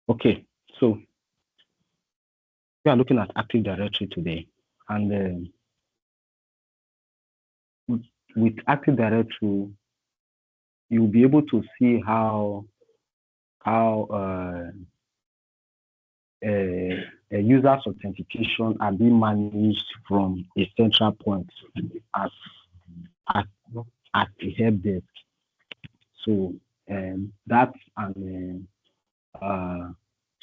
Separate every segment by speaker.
Speaker 1: Okay, so we are looking at Active Directory today, and with Active Directory, you'll be able to see how user's authentication are being managed from a central point at the Helpdesk. So that and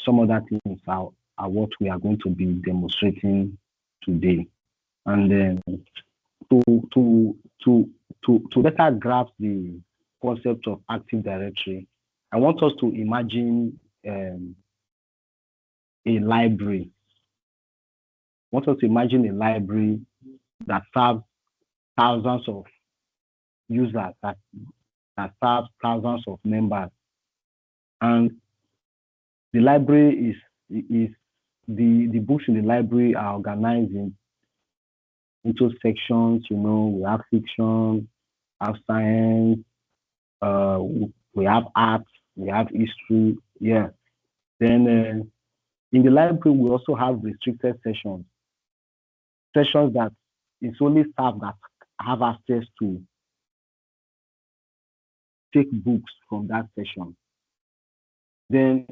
Speaker 1: some other things are what we are going to be demonstrating today. And then to better grasp the concept of Active Directory, I want us to imagine a library. I want us to imagine a library that serves thousands of users, that serves thousands of members. And the library is the books in the library are organized into sections. You know, we have fiction, we have science, we have art, we have history. Yeah. Then in the library, we also have restricted sessions that it's only staff that have access to take books from that session. Then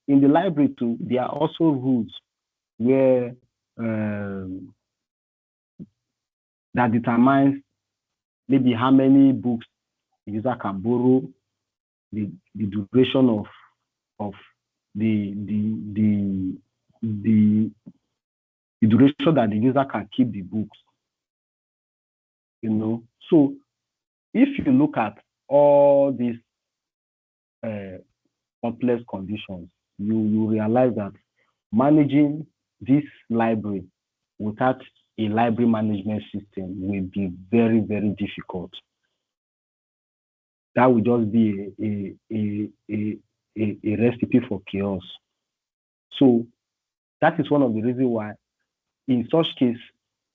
Speaker 1: in the library too, there are also rules where that determines maybe how many books the user can borrow, the duration of the duration that the user can keep the books. You know, so if you look at all these complex conditions, you realize that managing this library without a library management system will be very, very difficult. That would just be a recipe for chaos. So that is one of the reasons why, in such case,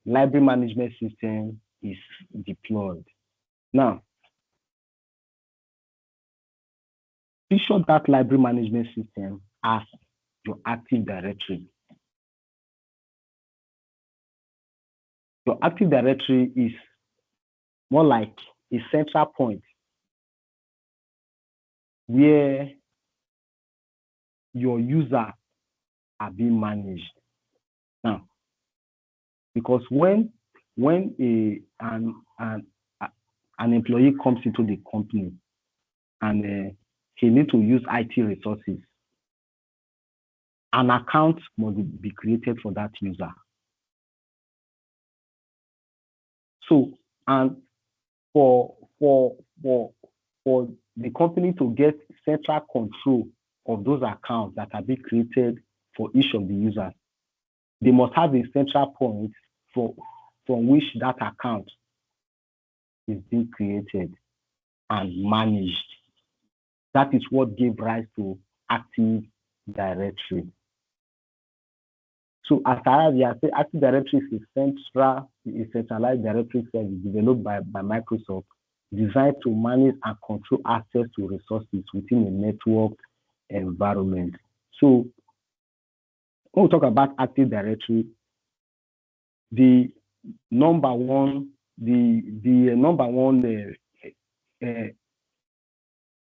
Speaker 1: library management system is deployed. Now, picture that library management system as your Active Directory. Your Active Directory is more like a central point where your users are being managed. Now, because when an employee comes into the company and he needs to use IT resources, an account must be created for that user. So, and for the company to get central control of those accounts that are being created for each of the users, they must have a central point from which that account is being created and managed. That is what gave rise to Active Directory. So as far as Active Directory is a centralized directory service developed by Microsoft, designed to manage and control access to resources within a network environment. So when we talk about Active Directory, the number one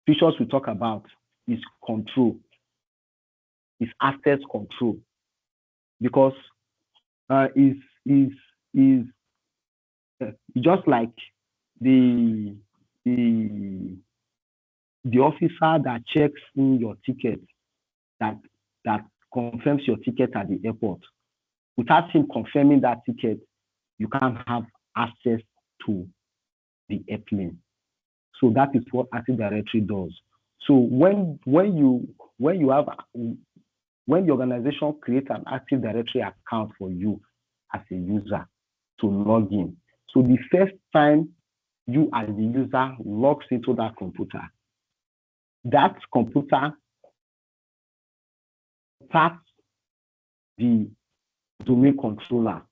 Speaker 1: features we talk about is control, is access control, because is just like the officer that checks in your ticket, that confirms your ticket at the airport. Without him confirming that ticket, you can't have access to the airplane. So that is what Active Directory does. So when the organization creates an Active Directory account for you as a user to log in, so the first time you as the user logs into that computer starts the domain controller,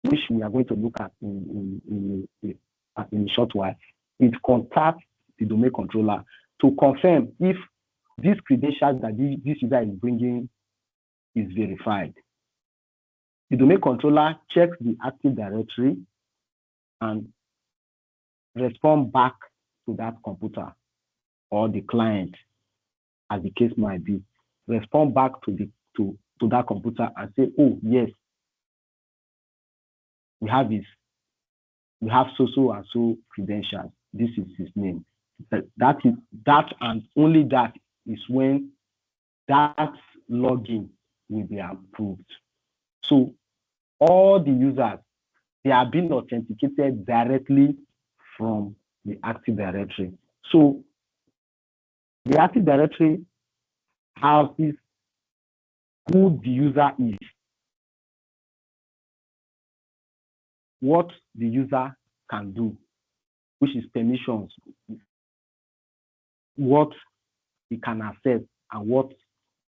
Speaker 1: which we are going to look at in a short while. It contacts the domain controller to confirm if this credentials that this user is bringing is verified. The domain controller checks the Active Directory and respond back to that computer or the client, as the case might be. Respond back to that computer and say, oh yes, we have so and so credentials. This is his name. That and only that is when that login will be approved. So all the users, they are being authenticated directly from the Active Directory. So the Active Directory houses who the user is, what the user can do, which is permissions, what he can access and what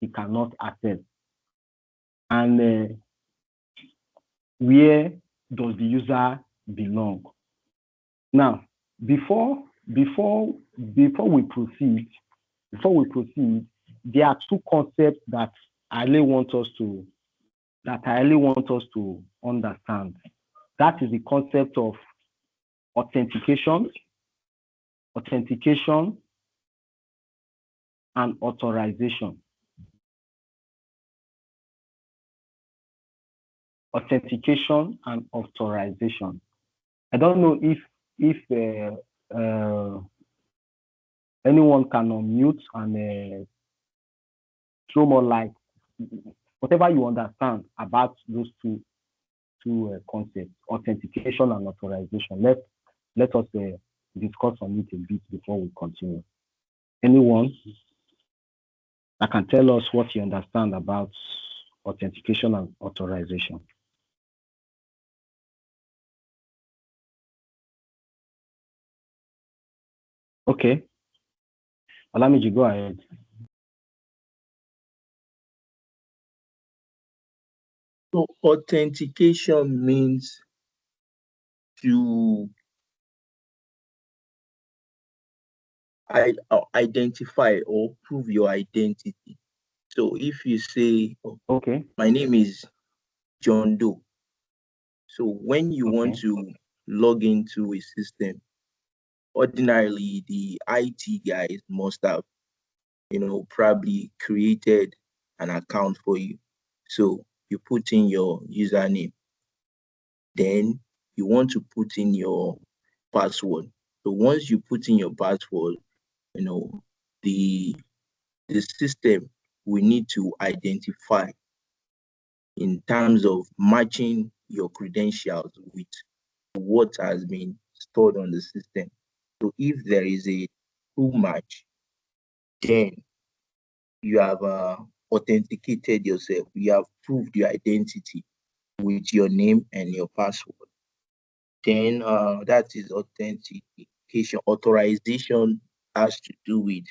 Speaker 1: he cannot access, and where does the user belong. Now, before we proceed, there are two concepts that I really want us to understand. That is the concept of authentication and authorization. Authentication and authorization. I don't know if anyone can unmute and throw more light, whatever you understand about those two concepts, authentication and authorization. Let us discuss on it a bit before we continue. Anyone that can tell us what you understand about authentication and authorization? Okay. Olamiji, go ahead.
Speaker 2: So authentication means to identify or prove your identity. So if you say,
Speaker 1: okay,
Speaker 2: my name is John Doe. So when you want to log into a system, ordinarily the IT guys must have, probably created an account for you. So you put in your username, then you want to put in your password. So once you put in your password, the system will need to identify in terms of matching your credentials with what has been stored on the system. So if there is a true match, then you have authenticated yourself. You have proved your identity with your name and your password. Then that is authentication. Authorization has to do with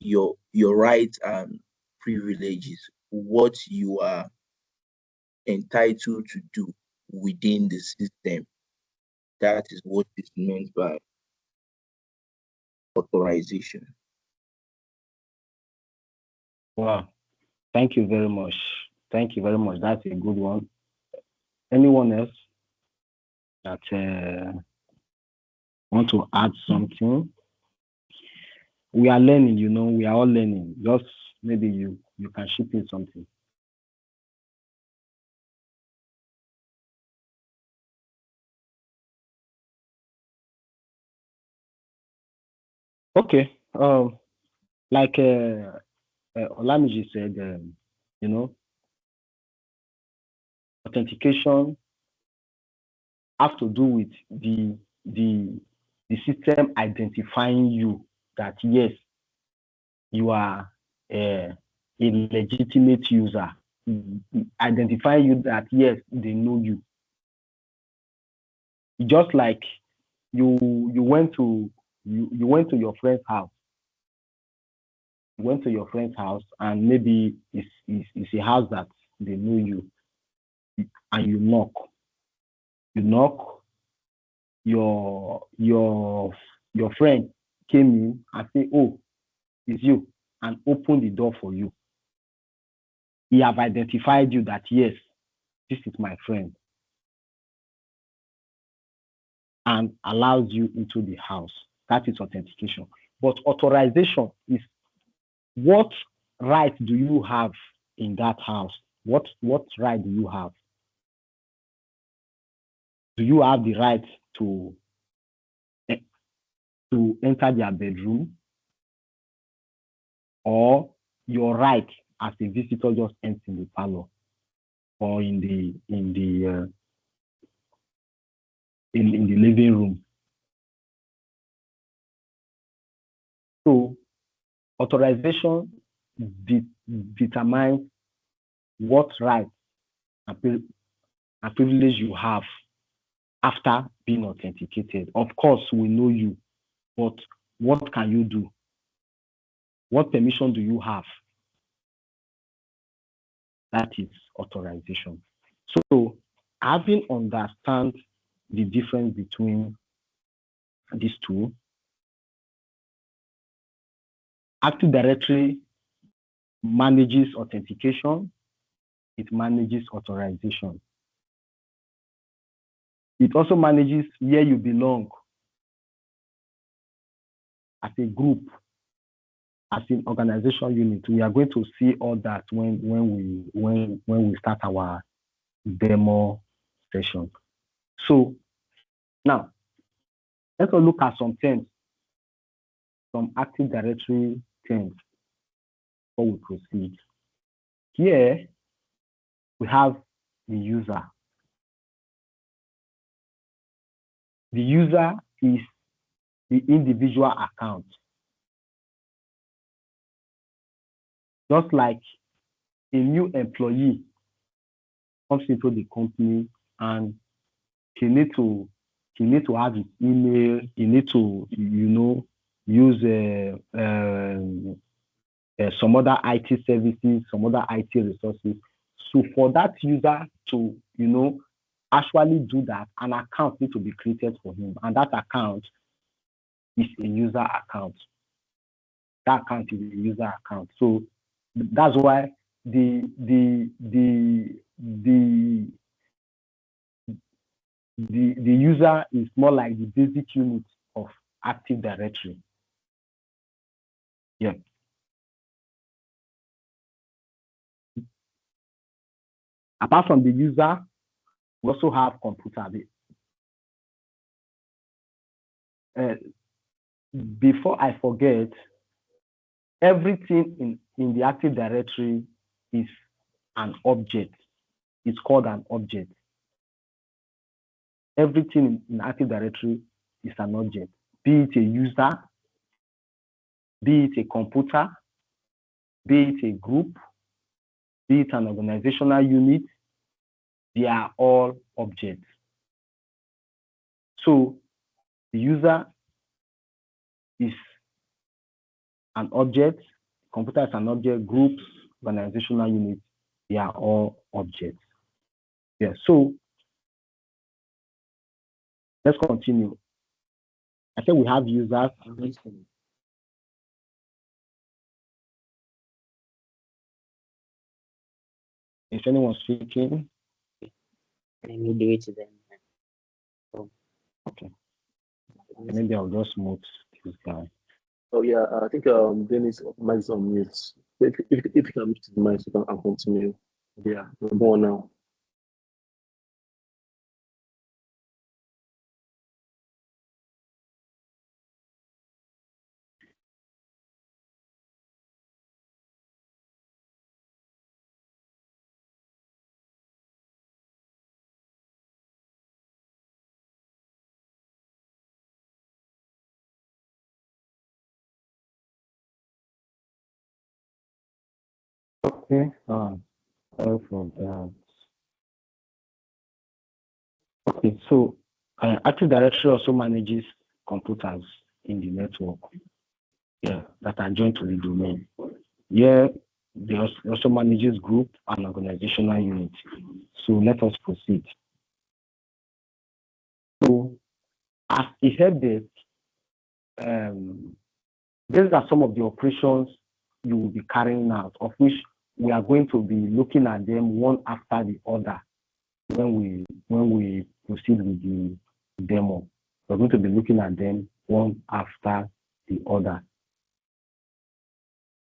Speaker 2: your rights and privileges, what you are entitled to do within the system. That is what is meant by authorization.
Speaker 1: Wow. Thank you very much. Thank you very much. That's a good one. Anyone else that want to add something? We are learning, we are all learning. Just maybe you can ship in something. Okay. Like Olamiji said, authentication has to do with the system identifying you that yes, you are a legitimate user, identifying you that yes, they know you. Just like you went to your friend's house. You went to your friend's house and maybe it's a house that they know you, and you knock. Your friend came in and say, oh, it's you. and open the door for you. He have identified you that, yes, this is my friend, and allows you into the house. That is authentication. But authorization is, what right do you have in that house? What right do you have? Do you have the right to enter their bedroom, or your right as a visitor just enter in the parlor or in the living room? So authorization determines what right and privilege you have after being authenticated. Of course, we know you, but what can you do? What permission do you have? That is authorization. So having understand the difference between these two, Active Directory manages authentication, it manages authorization. It also manages where you belong as a group, as an organization unit. We are going to see all that when we start our demo session. So now let's look at some terms, some Active Directory terms before we proceed. Here we have the user. The user is the individual account. Just like a new employee comes into the company and he need to have his email, he need to use some other IT services, some other IT resources. So for that user to actually do that, an account needs to be created for him, and that account is a user account. That account is a user account. So that's why the user is more like the basic unit of Active Directory. Yeah. Apart from the user, we also have computer. Before I forget, everything in the Active Directory is an object. It's called an object. Everything in Active Directory is an object, be it a user, be it a computer, be it a group, be it an organizational unit. They are all objects. So the user is an object, computer is an object, groups, organizational units, they are all objects. Yeah, so let's continue. I said we have users. Is anyone speaking?
Speaker 3: Let me do it then.
Speaker 1: Okay. Maybe I'll just mute this guy.
Speaker 4: Oh yeah, I think Dennis mic is on mute. If you can mute the mic, you can continue. Yeah, we're going now.
Speaker 1: Okay. Sorry for that. Okay, so Active Directory also manages computers in the network, yeah, that are joined to the domain. Yeah, they also manages group and organizational units. So let us proceed. So as a helpdesk, these are some of the operations you will be carrying out, of which we are going to be looking at them one after the other when we proceed with the demo. We're going to be looking at them one after the other.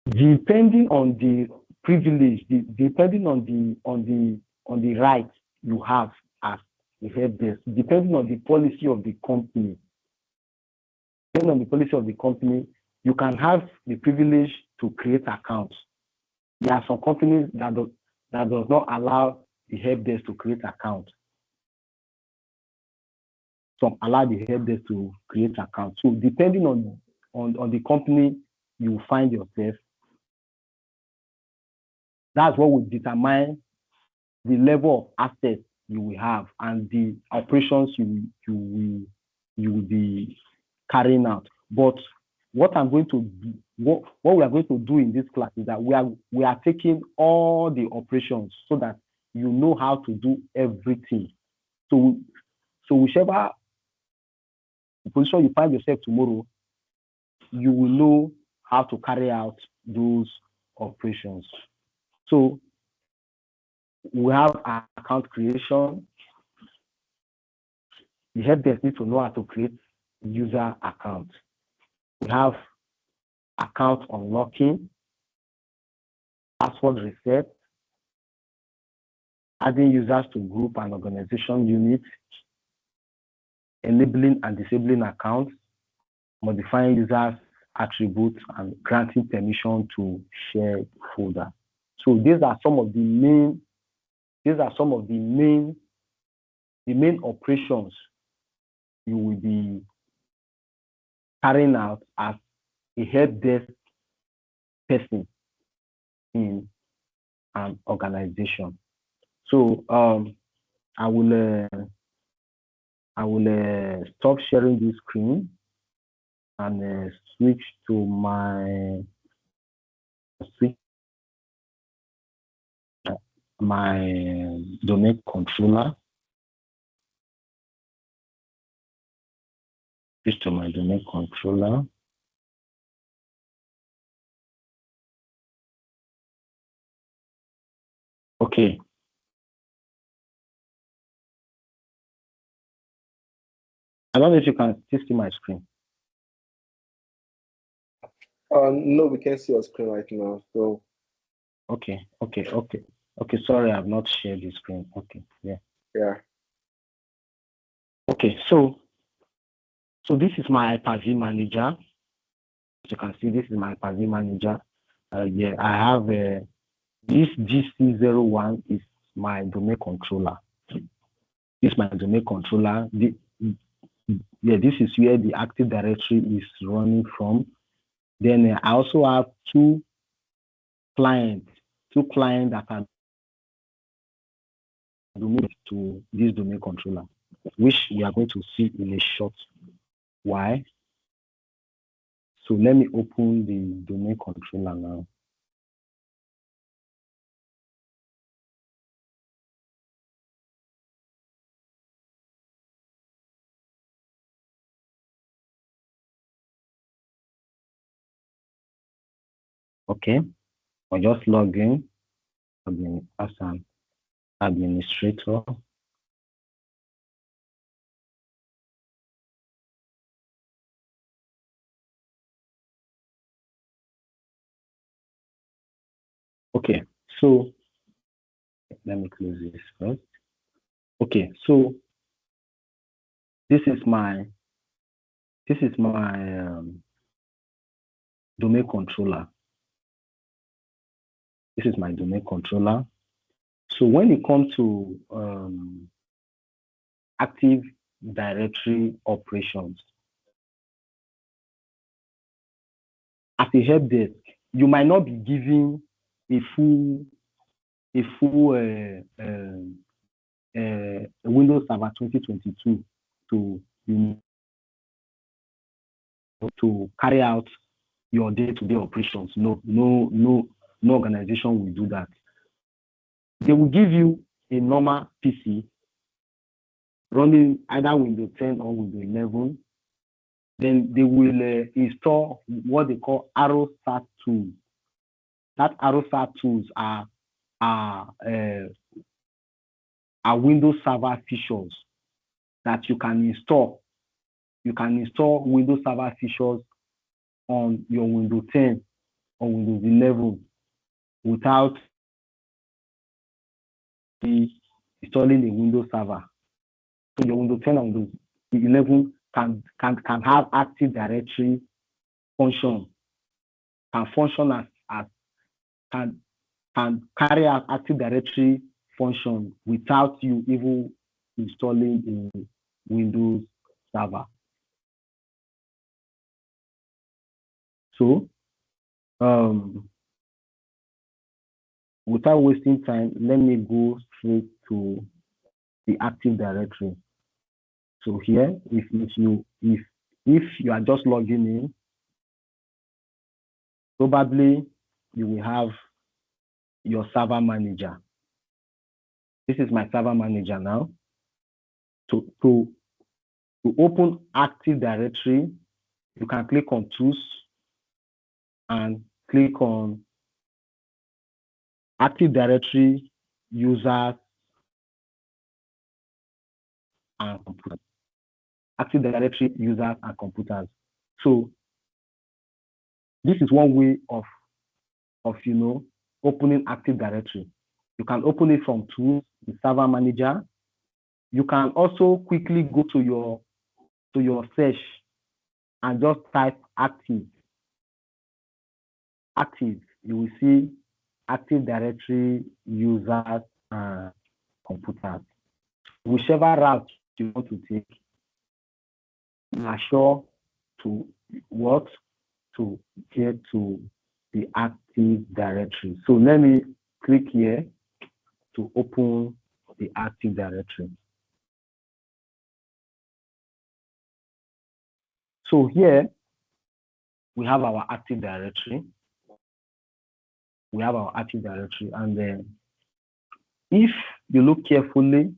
Speaker 1: Depending on the privilege, depending on the right you have as a helpdesk, depending on the policy of the company, depending on the policy of the company, you can have the privilege to create accounts. There are some companies that does not allow the helpdesk to create accounts. Some allow the helpdesk to create accounts. So depending on the company you find yourself, that's what will determine the level of assets you will have and the operations you will be carrying out. But what I'm going to do, what we are going to do in this class is that we are taking all the operations so that you know how to do everything. So whichever position you find yourself tomorrow, you will know how to carry out those operations. So we have account creation. The helpdesk need to know how to create user accounts. We have account unlocking, password reset, adding users to group and organization units, enabling and disabling accounts, modifying users' attributes, and granting permission to share folder. So these are some of the main operations you will be carrying out as a helpdesk person in an organization. So I will stop sharing this screen and switch to my domain controller. Switch to my domain controller. Okay. I don't know if you can still see my screen.
Speaker 4: No, we can't see your screen right now. So.
Speaker 1: Okay. Sorry, I've not shared the screen. Okay. Yeah.
Speaker 4: Yeah.
Speaker 1: Okay. So this is my Hyper-V manager. As you can see, this is my Hyper-V manager. Yeah, I have this GC01 is my domain controller. This is my domain controller. This is where the Active Directory is running from. Then I also have two clients that are domain to this domain controller, which we are going to see in a short while. So let me open the domain controller now. Okay, I'll just log in as an administrator. Okay, so let me close this first. Okay, so this is my domain controller. This is my domain controller. So when it comes to Active Directory operations, as a helpdesk, you might not be given a full Windows Server 2022 to carry out your day-to-day operations. No organization will do that. They will give you a normal PC running either Windows 10 or Windows 11. Then they will install what they call ArrowSat tool that AutoSAR tools are Windows Server features that you can install. You can install Windows Server features on your Windows 10 or Windows 11 without installing a Windows Server. So your Windows 10 and Windows 11 can have Active Directory function, can function as can carry out Active Directory function without you even installing a Windows Server. So, without wasting time, let me go straight to the Active Directory. So here, if you are just logging in, probably you will have your server manager. This is my server manager now. To open Active Directory, you can click on Tools and click on Active Directory Users and Computers. Active Directory Users and Computers. So this is one way of opening Active Directory. You can open it from Tools, the Server Manager. You can also quickly go to your search and just type Active. Active, you will see Active Directory Users and Computers. Whichever route you want to take, you are sure to get to the Active Directory. So let me click here to open the Active Directory. So here we have our Active Directory. And then if you look carefully,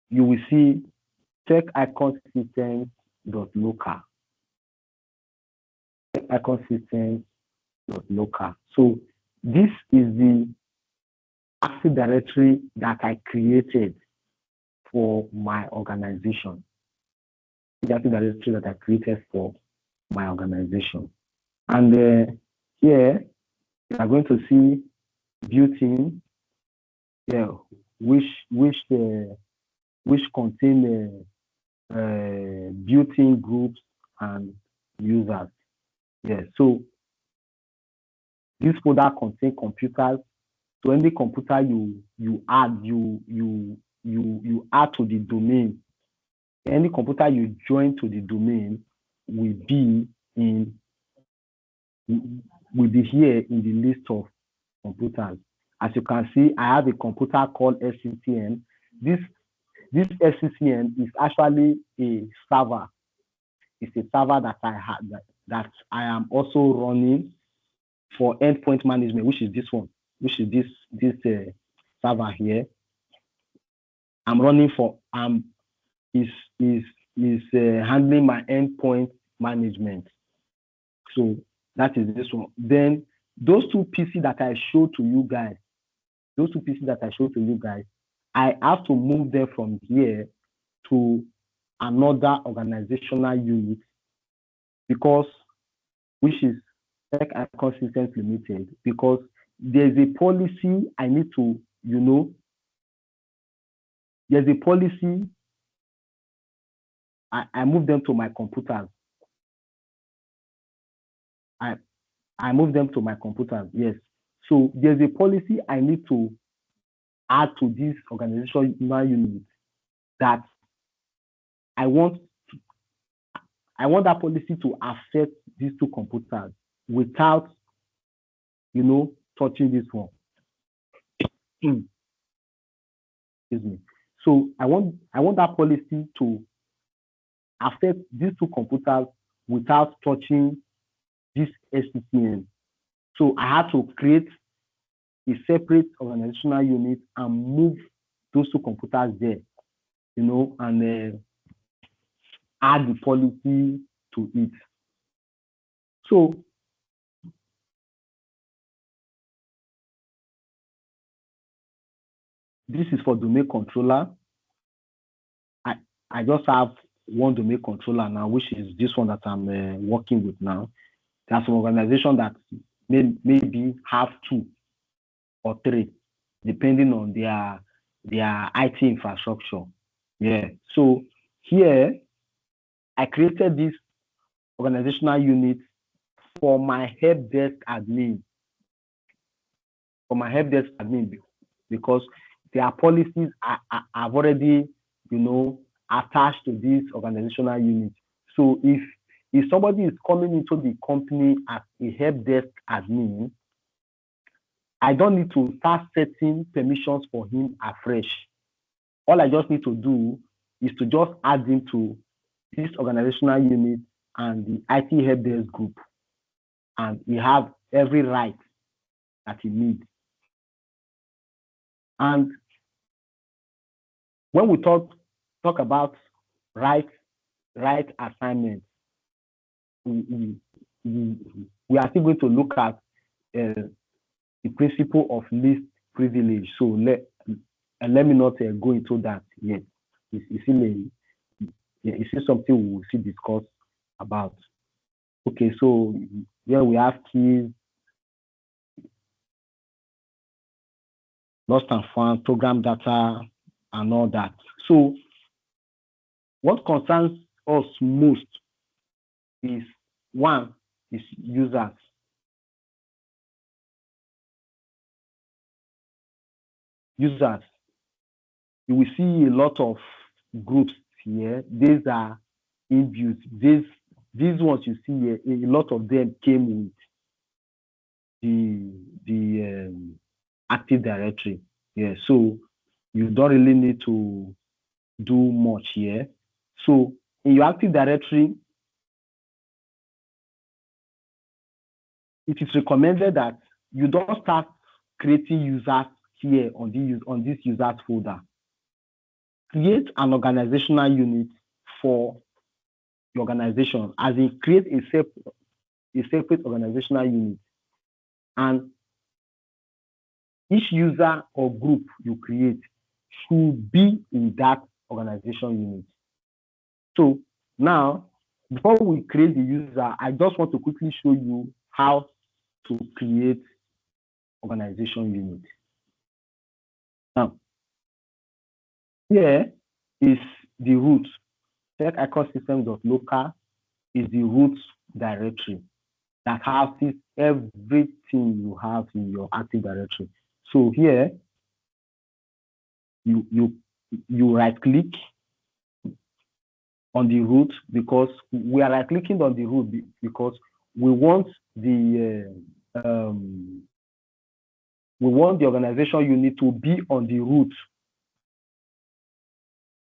Speaker 1: you will see check icon systems.local. Check icon systems.local. So this is the Active Directory that I created for my organization. The Active Directory that I created for my organization. And here you are going to see built-in, which contain built-in groups and users. So this folder contains computers. So any computer you add to the domain, any computer you join to the domain will be here in the list of computers. As you can see, I have a computer called SCCM. This SCCM is actually a server. It's a server that that I am also running for endpoint management, which is this one, which is this server here. I'm running for is handling my endpoint management. So that is this one. Then those two PCs that I showed to you guys, I have to move them from here to another organizational unit, because which is Tech Icon Systems Limited, because there's a policy I need to, there's a policy. I move them to my computers. I move them to my computers, yes. So there's a policy I need to add to this organizational unit that I want that policy to affect these two computers without, touching this one. Excuse me. So I want that policy to affect these two computers without touching this SCCM. So I had to create a separate organizational unit and move those two computers there, and add the policy to it. So this is for domain controller. I just have one domain controller now, which is this one that I'm working with now. There are some organizations that maybe have 2 or 3, depending on their IT infrastructure. Yeah. So here, I created this organizational unit for my Helpdesk admin. Because their policies have already, attached to this organizational unit. So if somebody is coming into the company as a Helpdesk admin, I don't need to start setting permissions for him afresh. All I just need to do is to just add him to this organizational unit and the IT Helpdesk group, and he have every right that he needs. And when we talk about right assignment, we are still going to look at the principle of least privilege. So let me not go into that yet. It's still something we will see discuss about. Okay, so here we have keys, lost and found, program data, and all that. So what concerns us most is one is users. Users. You will see a lot of groups here. These are inbuilt. These ones you see here, a lot of them came with the Active Directory. Yeah, so you don't really need to do much here. So in your Active Directory, it is recommended that you don't start creating users here on this users folder. Create an organizational unit for your organization, as in create a separate organizational unit, and each user or group you create should be in that organization unit. So now, before we create the user, I just want to quickly show you how to create organization unit. Now, here is the root. Check icon-systems.local is the root directory that houses everything you have in your Active Directory. So here, you right-click on the root, because we are right-clicking on the root because we want the organization unit to be on the root.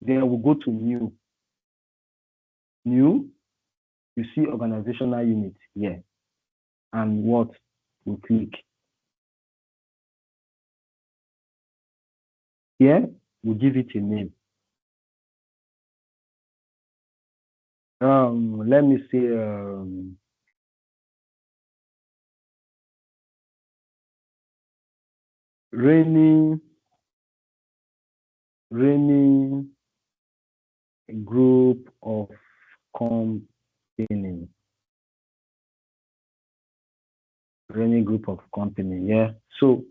Speaker 1: Then we'll go to new. New, you see organizational unit here, and what we click. Here, we give it a name. Let me say rainy group of company. Rainy group of company. Yeah. So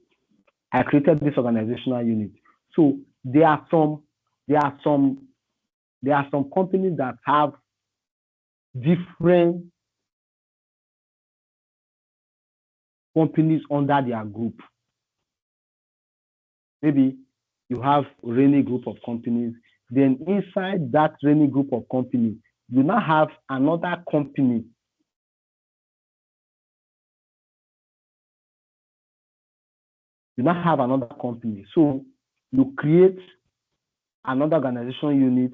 Speaker 1: I created this organizational unit. So there are some companies that have different companies under their group. Maybe you have rainy group of companies, then inside that rainy group of companies, you now have another company. So you create another organization unit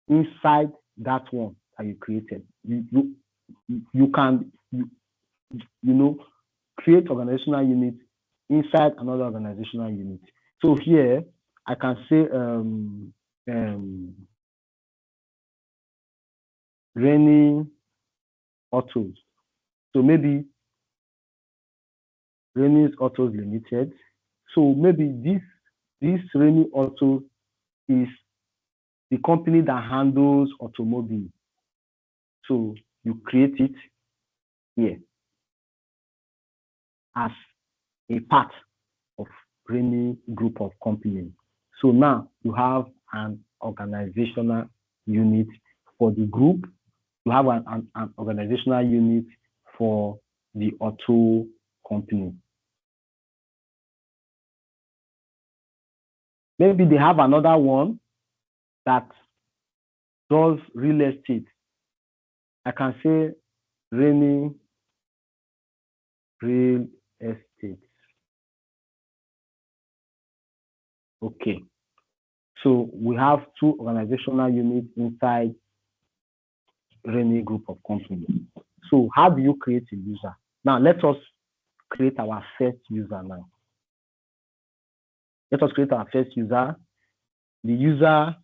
Speaker 1: inside that one that you created. You can create organizational unit inside another organizational unit. So here I can say Rainy Autos. So maybe Rainy Autos Limited. So maybe this Remy Auto is the company that handles automobile. So you create it here as a part of Remy group of companies. So now you have an organizational unit for the group. You have an organizational unit for the auto company. Maybe they have another one that does real estate. I can say Remy Real Estate. Okay. So we have two organizational units inside Remy group of companies. So how do you create a user? Now let us create our first user now. Let us create our first user. The user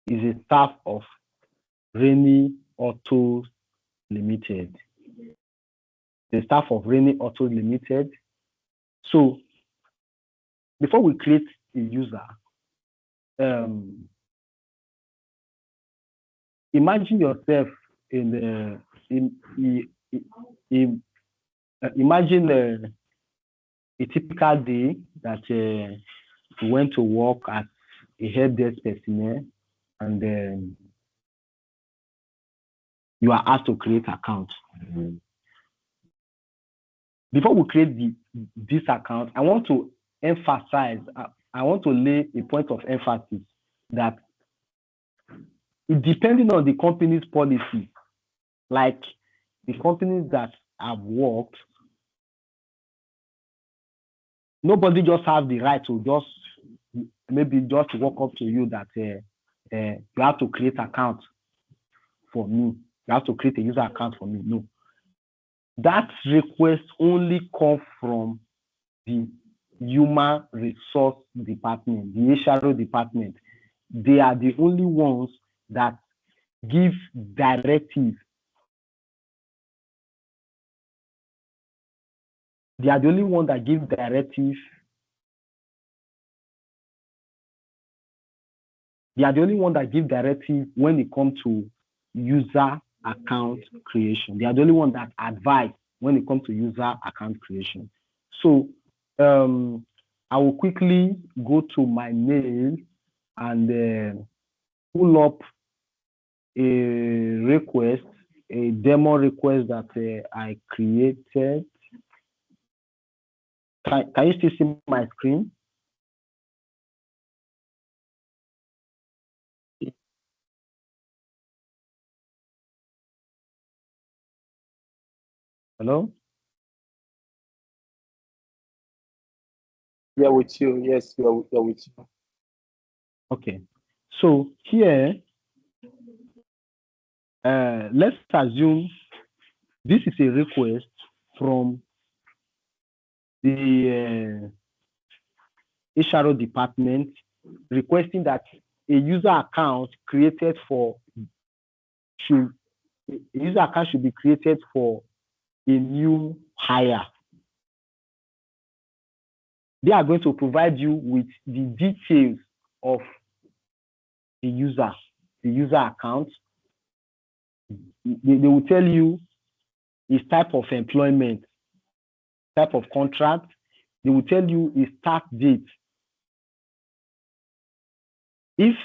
Speaker 1: is a staff of Remy Auto Limited. The staff of Remy Auto Limited. So before we create a user, imagine yourself imagine a typical day that you went to work at a Helpdesk personnel, and then you are asked to create account. Before we create this account, I want to emphasize, I want to lay a point of emphasis that depending on the company's policy, like the companies that have worked, nobody just have the right to just walk up to you that you have to create account for me. You have to create a user account for me. No. That request only comes from the human resource department, the HR department. They are the only ones that give directives. They are the only ones that give directives. They are the only ones that give directives when it comes to user account creation. They are the only ones that advise when it comes to user account creation. So I will quickly go to my mail and pull up a request, a demo request that I created. Can you still see my screen? Hello?
Speaker 4: We are with you. Yes, we are with you.
Speaker 1: Okay. So here, let's assume this is a request from the HR department requesting that a user account created for should be created for a new hire. They are going to provide you with the details of the user account. They will tell you his type of employment, type of contract. They will tell you his start date. If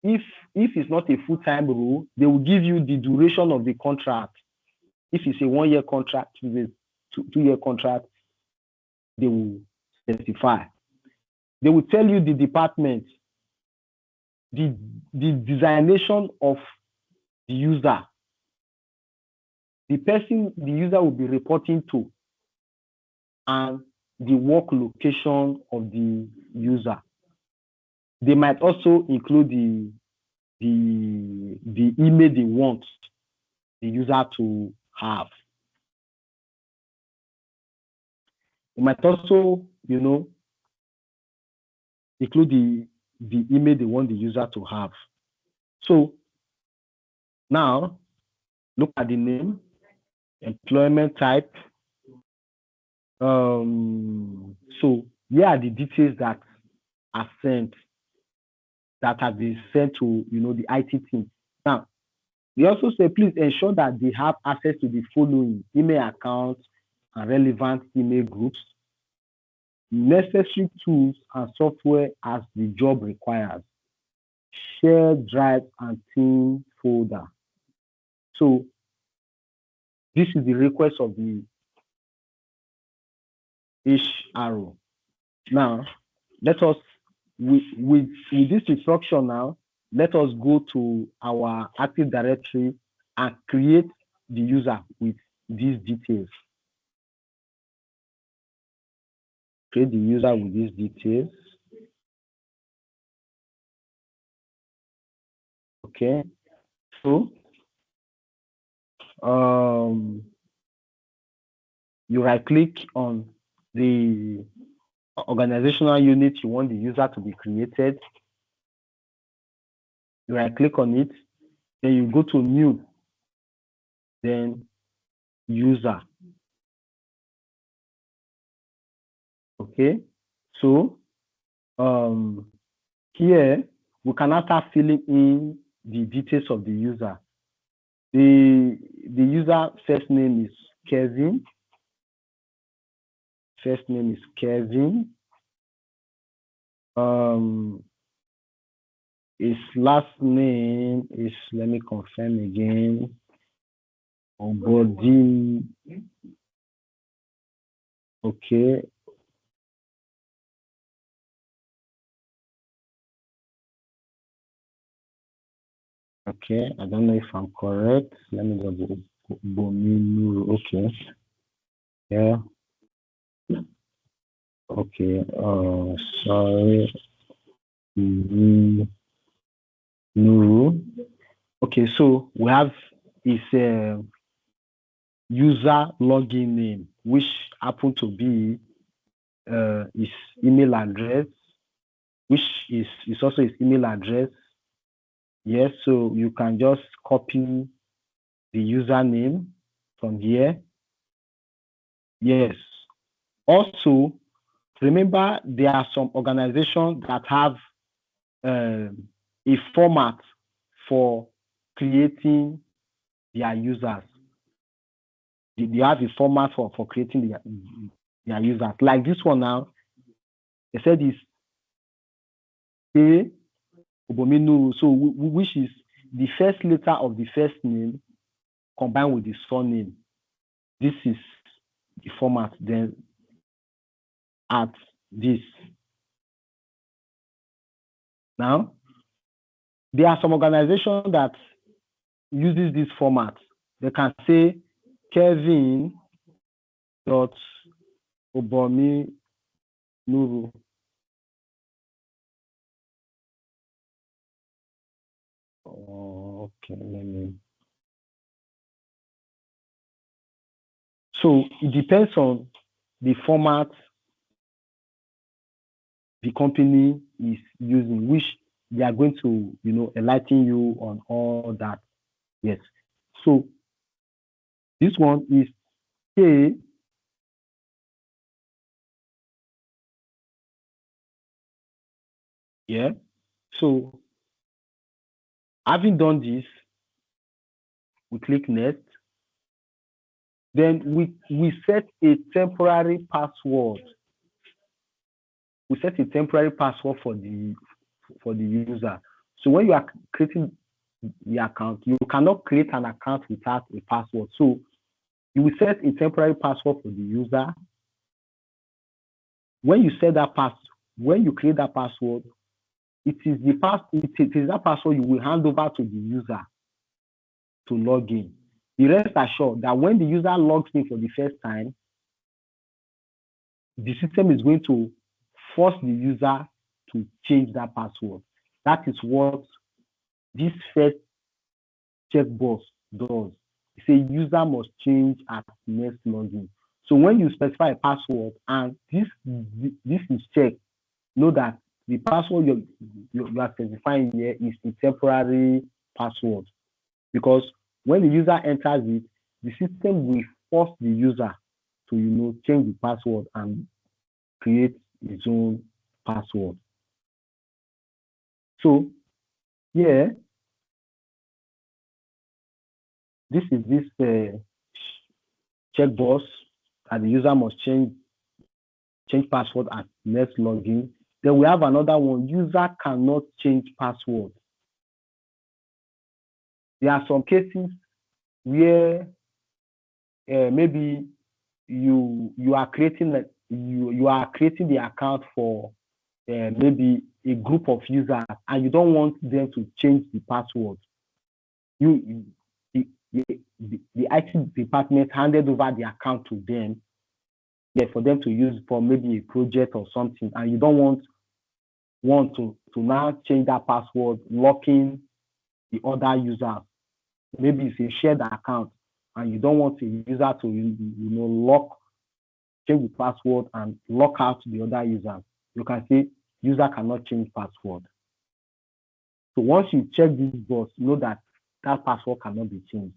Speaker 1: it's not a full-time role, they will give you the duration of the contract. If it's a 1-year contract, if it's a 2-year contract, they will specify. They will tell you the department, the designation of the user, the person the user will be reporting to, and the work location of the user. They might also include the email they want the user to have. They might also, include the email they want the user to have. So now look at the name, employment type, So here are the details that are sent, that have been sent to the IT team. Now, we also say please ensure that they have access to the following email accounts and relevant email groups, necessary tools and software as the job requires, share drive and team folder. So this is the request of the HR. Now, let us, with this instruction now, let us go to our Active Directory and create the user with these details. Create the user with these details. Okay. So, you right click on the organizational unit you want the user to be created. You right click on it, then you go to new, then user. Okay, so here we can now start filling in the details of the user. The user first name is Kevin. First name is Kevin. His last name is, let me confirm again, Obodi. Okay. Okay, I don't know if I'm correct. Let me go Bominu. Okay. Yeah. Okay. Sorry. Nuru. Okay, so we have his user login name, which happen to be his email address, which is also his email address. Yes, so you can just copy the username from here. Yes. Also, remember there are some organizations that have a format for creating their users. They have a format for creating their users. Like this one now, they said is A Obominu, so which is the first letter of the first name combined with the surname. This is the format. Then at this. Now, there are some organizations that uses this format. They can say Kevin dot Obomi Nuru. Okay, let me. So it depends on the format the company is using, which they are going to, enlighten you on all that. Yes. So this one is K. Yeah. So having done this, we click next. Then we set a temporary password. We set a temporary password for the user. So when you are creating the account, you cannot create an account without a password. So you will set a temporary password for the user. When you set that when you create that password, it is that password you will hand over to the user to log in. Be rest assured that when the user logs in for the first time, the system is going to force the user to change that password. That is what this first checkbox does. It says user must change at next login. So when you specify a password and this is checked, know that the password you are specifying here is a temporary password, because when the user enters it, the system will force the user to change the password and create his own password. So here, this is this checkbox that the user must change password at next login. Then we have another one, user cannot change password. There are some cases where maybe you are creating the account for maybe a group of users and you don't want them to change the password. The IT department handed over the account to them, for them to use for maybe a project or something, and you don't want to now change that password, locking the other users. Maybe it's a shared account and you don't want the user to change the password and lock out the other users. You can say user cannot change password. So once you check this box, know that password cannot be changed.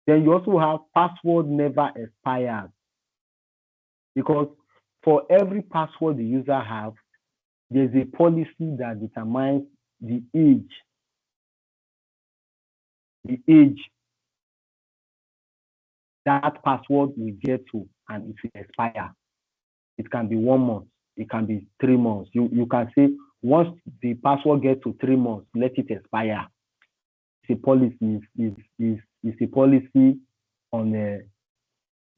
Speaker 1: Then you also have password never expires, because for every password the user has, there's a policy that determines the age that password will get to, and it will expire. It can be 1 month, it can be 3 months. You can say once the password gets to 3 months, let it expire. It's a policy. It's a policy on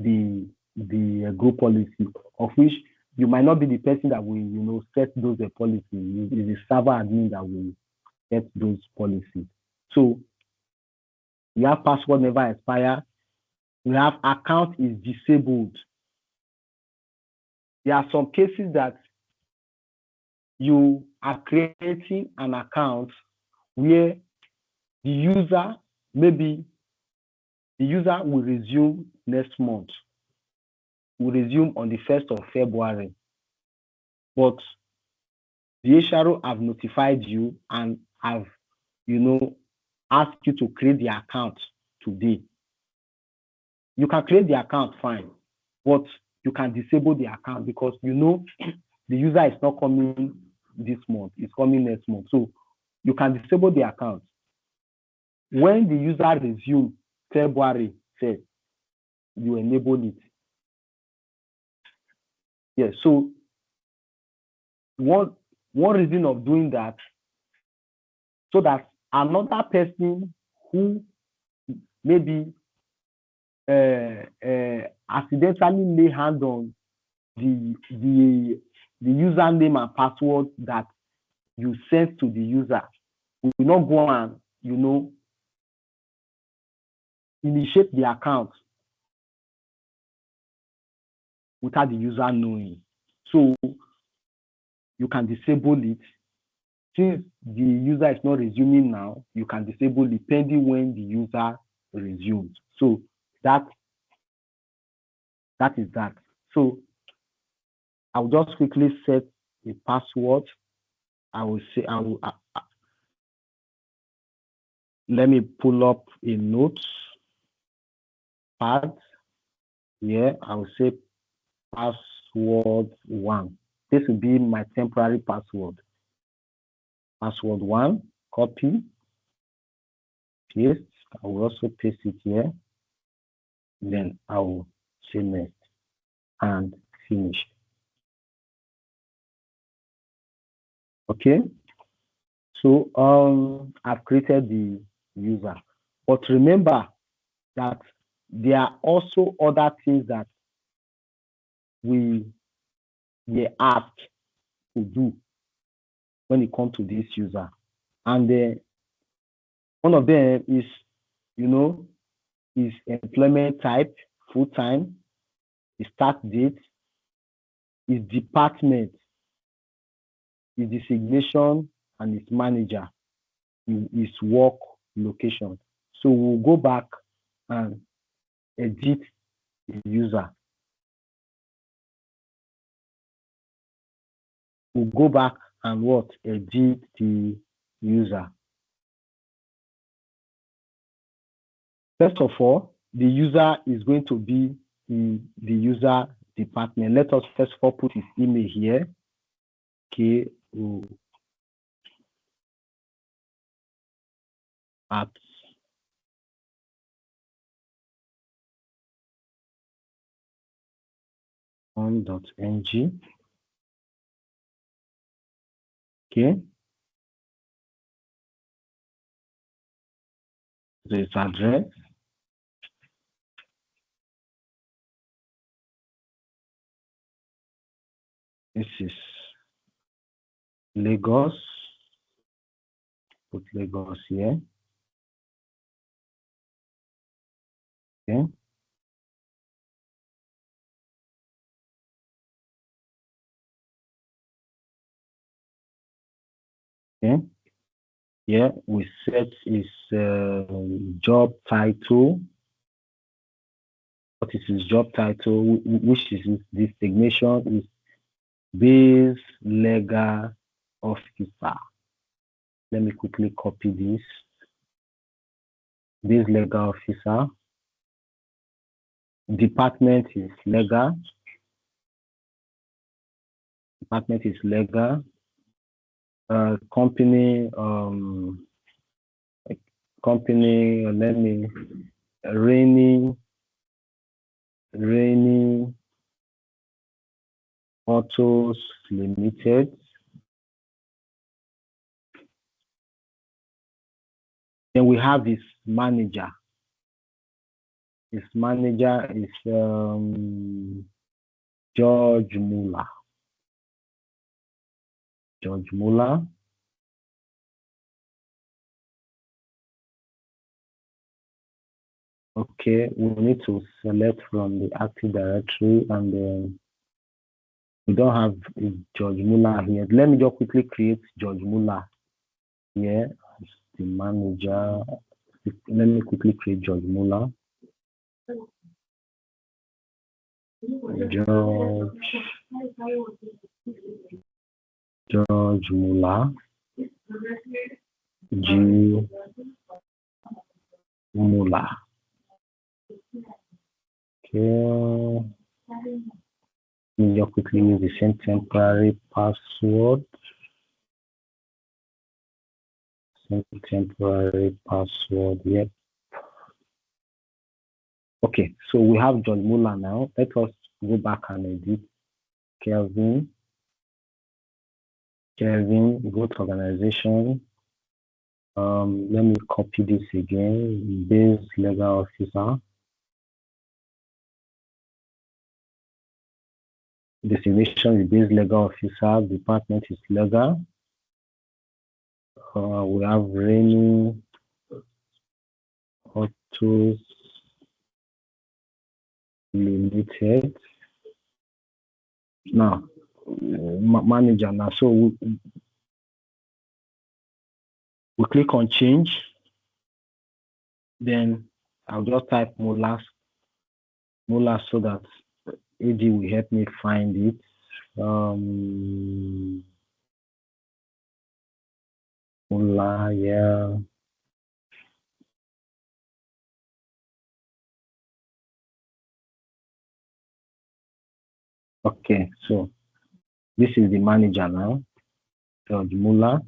Speaker 1: the group policy, of which you might not be the person that will set those policies. It's the server admin that will set those policies. So we have password never expire. We have account is disabled. There are some cases that you are creating an account where the user will resume next month, will resume on the 1st of February. But the HRO have notified you and have, asked you to create the account today. You can create the account, fine, but you can disable the account because the user is not coming this month, it's coming next month. So you can disable the account. When the user resumes February 1st, you enable it. Yes, so one reason of doing that, so that another person who maybe accidentally lay hand on the username and password that you sent to the user will not go and initiate the account without the user knowing. So you can disable it. Since the user is not resuming now, you can disable it pending when the user resumes. So that is that. So I'll just quickly set a password. Let me pull up a note pad. Here, I will say password 1. This will be my temporary password. Password 1, copy, paste. I will also paste it here. Then I will say next and finish. Okay. So I've created the user. But remember that there are also other things that we asked to do when it comes to this user. And one of them is, is employment type, full-time, his start date, his department, his designation, and his manager, his work location. So we'll go back and edit the user. We'll go back and edit the user. First of all, the user is going to be the user department. Let us first of all put his email here. Okay, at on.ng. Okay, this address. This is Lagos. Put Lagos here. Okay. Okay. Yeah, we set his job title. What is his job title? Which is his designation? Is base legal officer. Let me quickly copy this. Base legal officer. Department is legal. Department is legal. Company, let me, Rainy Autos Limited. Then we have his manager. His manager is George Muller. George Muller. Okay, we need to select from the Active Directory, and we don't have George Muller here. Let me just quickly create George Muller here as the manager. Let me quickly create George Muller. George Muller. G. Muller. Okay. Let me just quickly use the same temporary password. Temporary password. Yep. Okay, so we have George Muller now. Let us go back and edit. Kelvin, go to organization. Let me copy this again. Base legal officer. Designation is base legal officer. Department is legal. We have Rainy Autos Limited. Now, manager now. So we click on change. Then I'll just type Muller so that AD will help me find it. Muller, yeah. Okay, so this is the manager now, George Muller.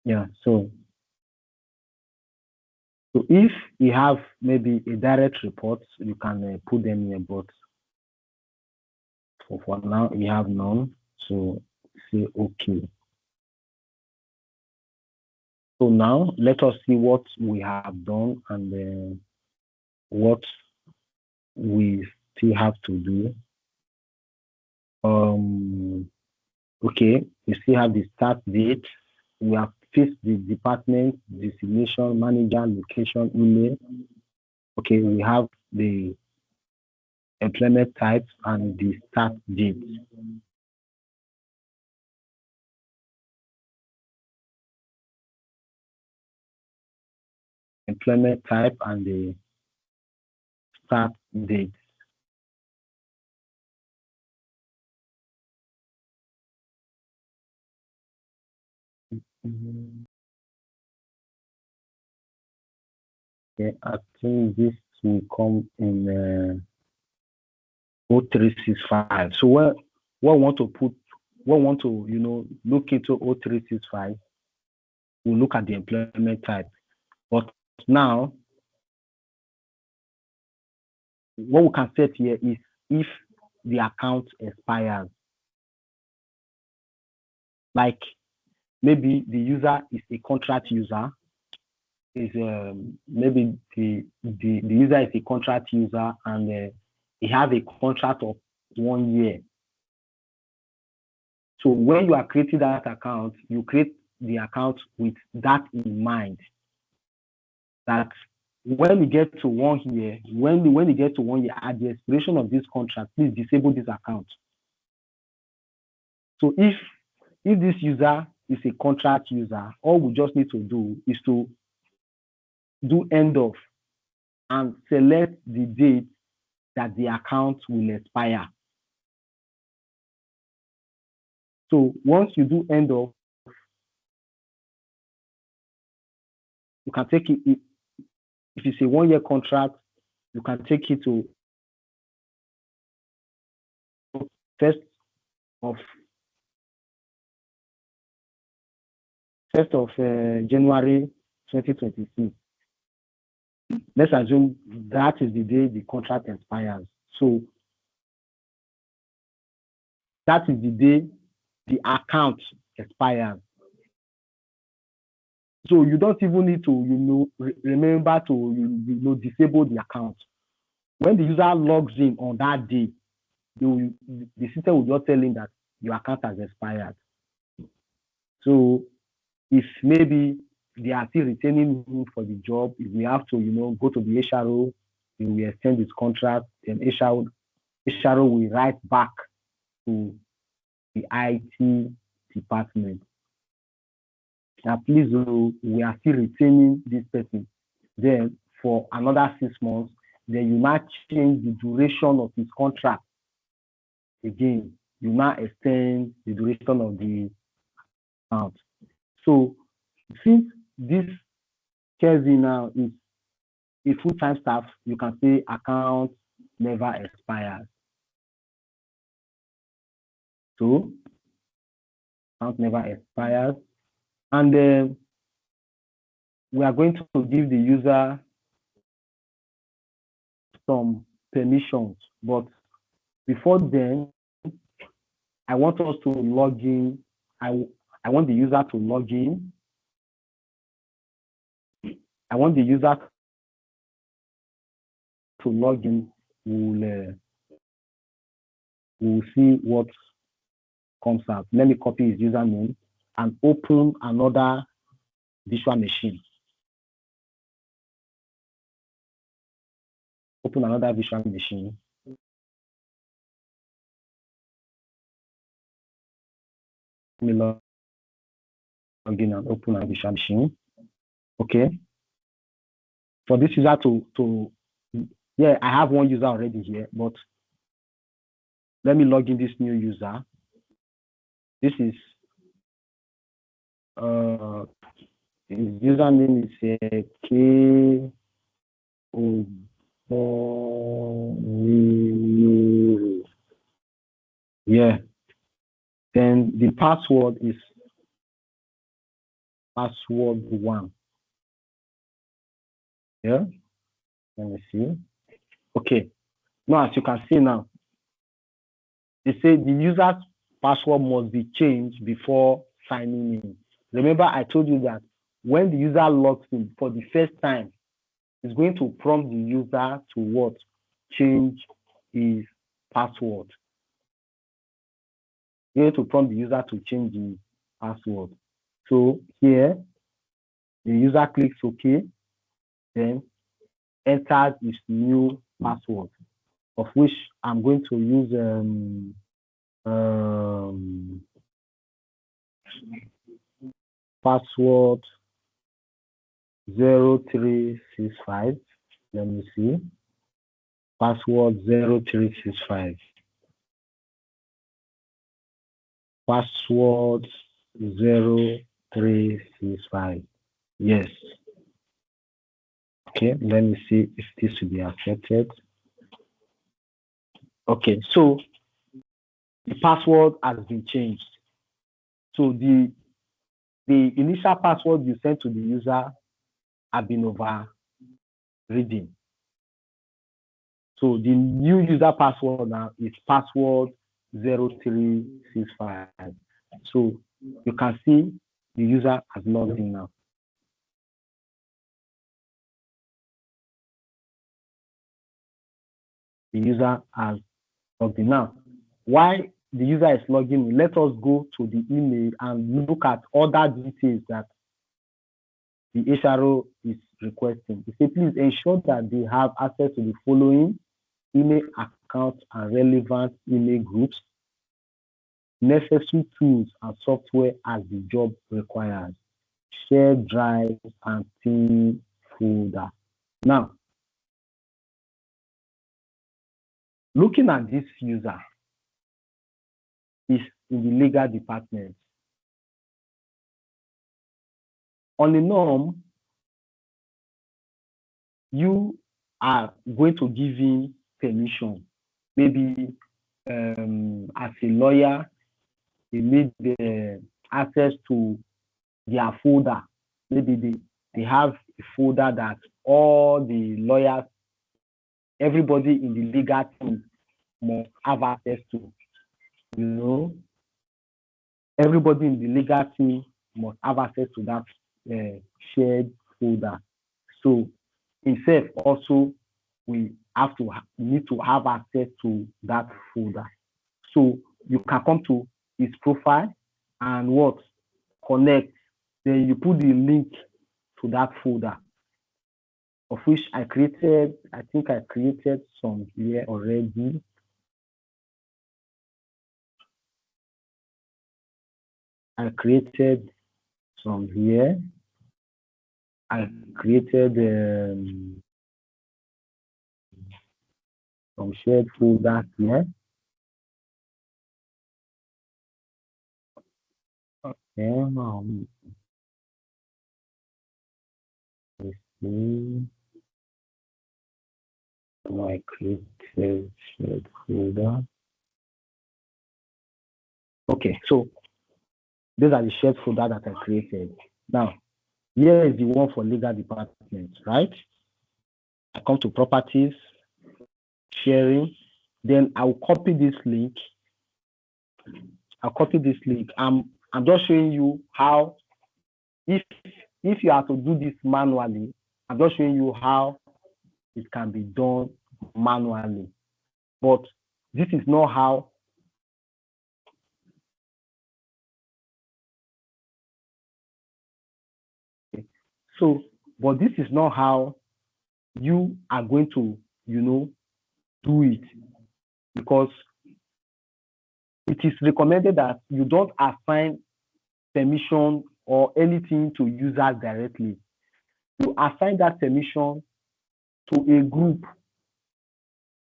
Speaker 1: Yeah, so if you have maybe a direct report, you can put them here, but for now, you have none. So say okay. So now let us see what we have done and what we still have to do. Okay, we still have the start date. We have fixed the department, designation, manager, location, email. Okay, we have the employment types and the start date. Employment type and the start date. Okay, I think this will come in 0365. So what want to look into 0365, we'll look at the employment type. But now, what we can set here is if the account expires. Like maybe the user is a contract user, maybe the user is a contract user and he has a contract of 1 year. So when you are creating that account, you create the account with that in mind. That when we get to 1 year, when we get to 1 year at the expiration of this contract, please disable this account. So if this user is a contract user, all we just need to do is to do end of and select the date that the account will expire. So once you do end of, you can take it, if it's a 1 year contract, you can take it to 1st of January 2026. Let's assume that is the day the contract expires. So that is the day the account expires. So you don't even need to, remember to, disable the account. When the user logs in on that day, the system will just tell him that your account has expired. So if maybe they are still retaining him for the job, if we have to, go to the HRO, we extend his contract, then HRO will write back to the IT department. Now, please, we are still retaining this person. Then for another 6 months, then you might change the duration of his contract. Again, you might extend the duration of the account. So since this case now is a full-time staff, you can say account never expires. So account never expires. And then we are going to give the user some permissions. But before then, I want us to log in. I want the user to log in. I want the user to log in. We'll see what comes out. Let me copy his username and open another virtual machine. Open another virtual machine. Let me log in and open a virtual machine. Okay. For this user yeah, I have one user already here, but let me log in this new user. This is his username is K. Yeah. Then the password is password 1. Yeah. Let me see. Okay. Now, as you can see now, they say the user's password must be changed before signing in. Remember, I told you that when the user logs in for the first time, it's going to prompt the user to what? Change his password. You're going to prompt the user to change the password. So here, the user clicks OK, then enters his new password, of which I'm going to use password 0365. Let me see. Password 0365. Password 0365. Yes. Okay, let me see if this will be accepted. Okay, so the password has been changed. So the initial password you sent to the user have been overridden. So the new user password now is password 0365. So you can see the user has logged in now. The user has logged in now. Why the user is logging in, let us go to the email and look at other details that the HRO is requesting. It says, please ensure that they have access to the following email accounts and relevant email groups, necessary tools and software as the job requires, shared drives and team folder. Now, looking at this user is in the legal department. On the norm, you are going to give him permission. Maybe as a lawyer, they need access to their folder. Maybe they have a folder that all the lawyers, everybody in the legal team must have access to. You know, everybody in the legal team must have access to that shared folder. So himself also we need to have access to that folder. So you can come to his profile and what connect. Then you put the link to that folder, of which I created. I think I created some here already. I created some here. I created some shared folder here. Okay, let's see. Now I created shared folder. Okay, so these are the shared folder that I created. Now, here is the one for legal department, right? I come to properties, sharing, then I'll copy this link. I'll copy this link. I'm just showing you how, if you have to do this manually, I'm just showing you how it can be done manually. But this is not how but this is not how you are going to, do it, because it is recommended that you don't assign permission or anything to users directly. You assign that permission to a group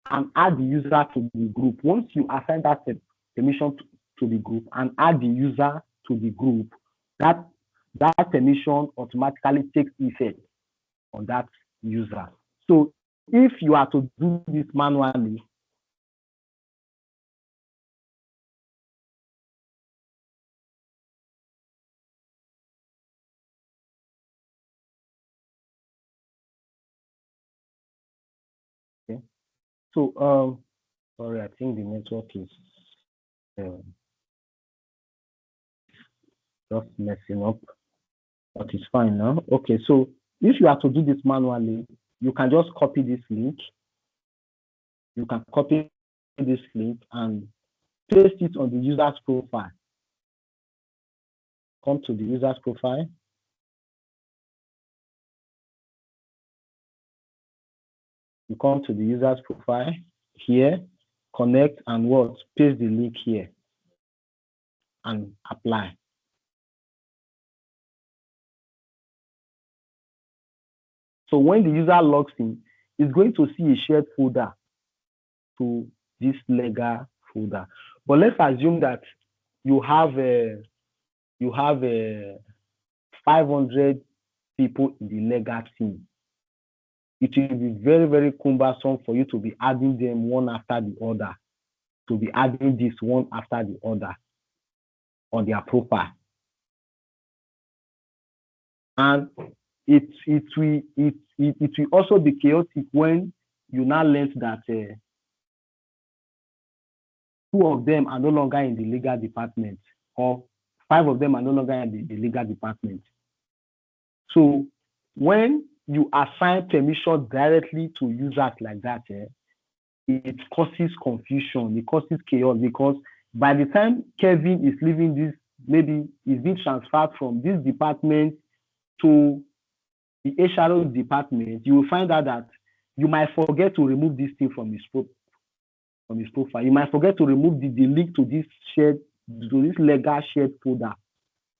Speaker 1: and add the user to the group. Once you assign that permission to the group and add the user to the group, that permission automatically takes effect on that user. So if you are to do this manually, okay. So sorry, I think the network is just messing up, but it's fine now. Okay, so if you are to do this manually, you can just copy this link. You can copy this link and paste it on the user's profile. Come to the user's profile. You come to the user's profile here, connect and what? Paste the link here and apply. So when the user logs in, it's going to see a shared folder to this legal folder. But let's assume that you have 500 people in the legal team. it will be very, very cumbersome for you to be adding them one after the other, to be adding this one after the other on their profile. And it will also be chaotic when you now learn that two of them are no longer in the legal department, or 5 of them are no longer in the legal department. So when you assign permission directly to users like that, it causes confusion, it causes chaos, because by the time Kevin is leaving this, maybe he's being transferred from this department to the HR department, you will find out that you might forget to remove this thing from his profile. You might forget to remove the link to this legal shared folder.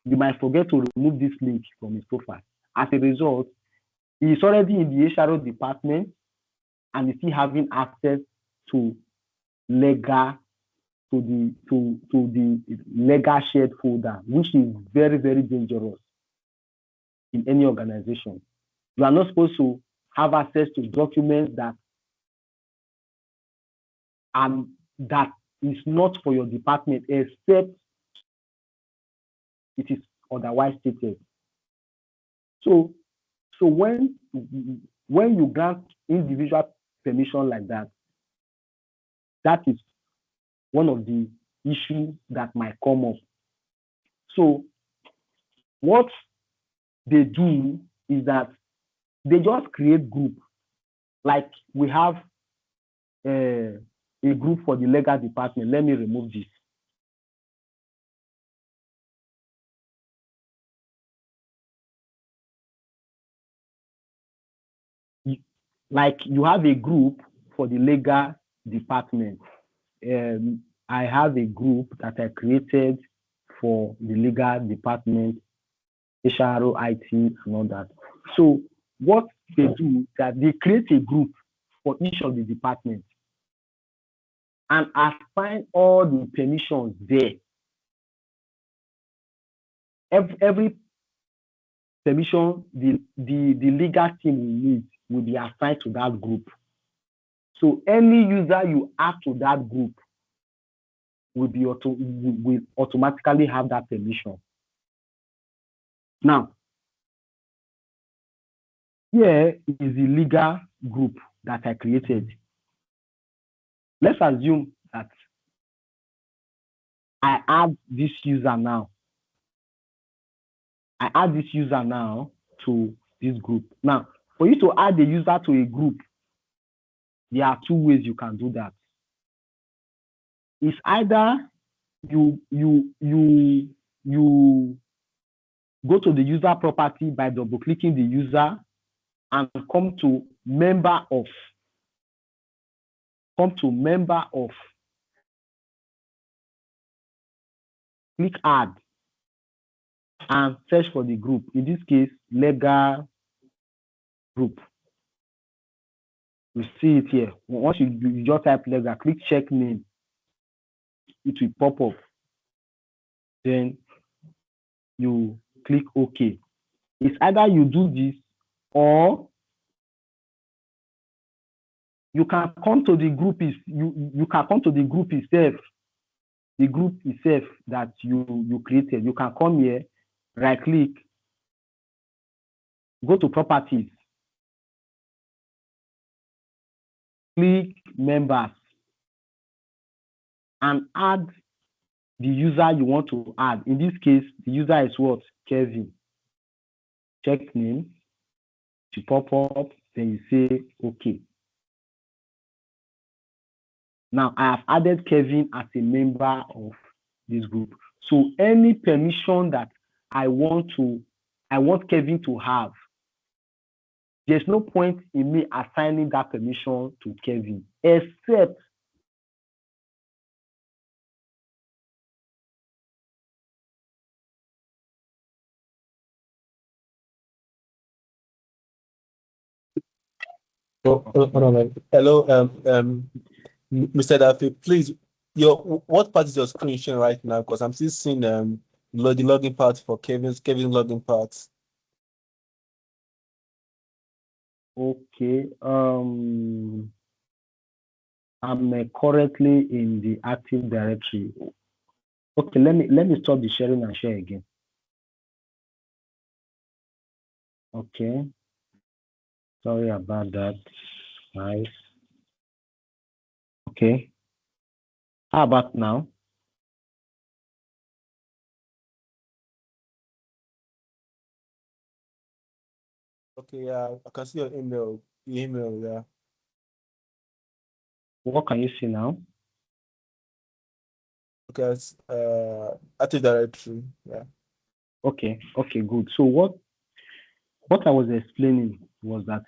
Speaker 1: You might forget to remove this link from his profile. As a result, he is already in the HR department and is still having access to the legal shared folder, which is very, very dangerous in any organization. You are not supposed to have access to documents that is not for your department, except it is otherwise stated. So when you grant individual permission like that, that is one of the issues that might come up. So what they do is that they just create group. Like we have a group for the legal department. Let me remove this. Like you have a group for the legal department. I have a group that I created for the legal department, HRO, IT, and all that. So what they do is that they create a group for each of the departments and assign all the permissions there. Every permission the legal team will need will be assigned to that group. So any user you add to that group will automatically have that permission. Now, here is the legal group that I created. Let's assume that I add this user now. I add this user now to this group. Now, for you to add the user to a group, there are 2 ways you can do that. It's either you go to the user property by double-clicking the user and come to member of. Click add and search for the group. In this case, legal group. You see it here. Once you just type legal, click check name. It will pop up. Then you click OK. It's either you do this or you can come to the group. You can come to the group itself. The group itself that you created. You can come here, right click, go to properties, click members, and add the user you want to add. In this case, the user is what? Kevin. Check name to pop up, then you say OK. Now I have added Kevin as a member of this group. So any permission that I want Kevin to have, there's no point in me assigning that permission to Kevin, except
Speaker 4: Hold on. Hello, Mr. Daffy, please, what part is your screen sharing right now? Because I'm still seeing the login part for Kevin's login part.
Speaker 1: Okay. I'm currently in the Active Directory. Okay, let me stop the sharing and share again. Okay. Sorry about that. Nice. Okay. How about now?
Speaker 4: Okay, yeah, I can see your email. Yeah.
Speaker 1: What can you see now?
Speaker 4: Okay, it's, Active Directory. Yeah.
Speaker 1: Okay. Okay. Good. So what I was explaining was that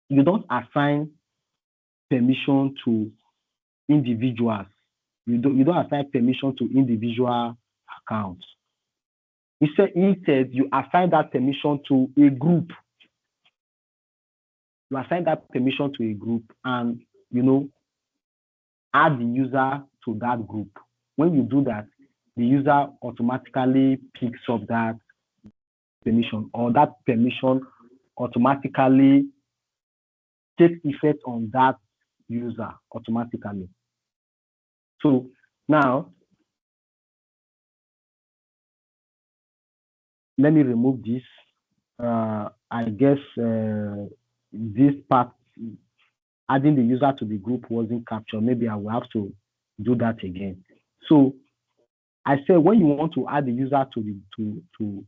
Speaker 1: you don't assign permission to individuals. You don't assign permission to individual accounts. Instead, you assign that permission to a group. You assign that permission to a group and add the user to that group. When you do that, the user automatically picks up that permission, or that permission automatically takes effect on that user automatically. So now let me remove this. I guess this part, adding the user to the group, wasn't captured. Maybe I will have to do that again. So I said when you want to add the user to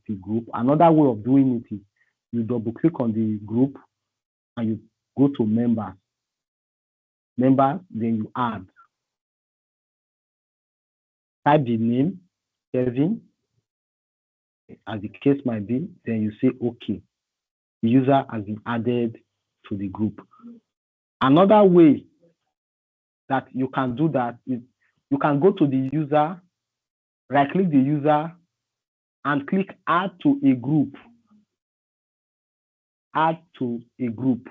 Speaker 1: the group, another way of doing it is you double click on the group and you go to members, then you add. Type the name, Kevin, as the case might be, then you say okay. The user has been added to the group. Another way that you can do that is you can go to the user, right click the user, and click add to a group. Add to a group.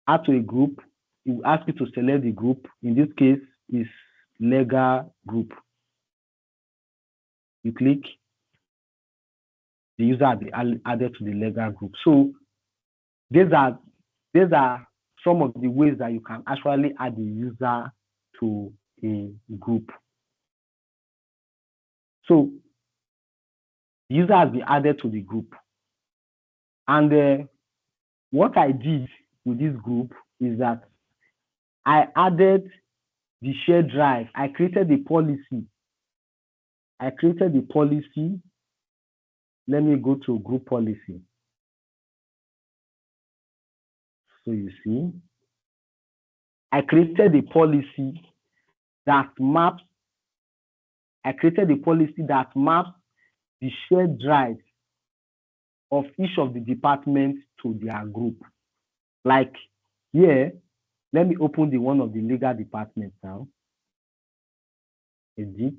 Speaker 1: Add to a group. It will ask you to select the group. In this case, is legal group. You click, the user will be added to the legal group. So these are some of the ways that you can actually add the user to a group. So the user has been added to the group. And what I did with this group is that I added the shared drive. I created the policy. Let me go to group policy. So you see, I created a policy that maps the shared drive of each of the departments to their group. Like here, let me open the one of the legal departments now. Edit.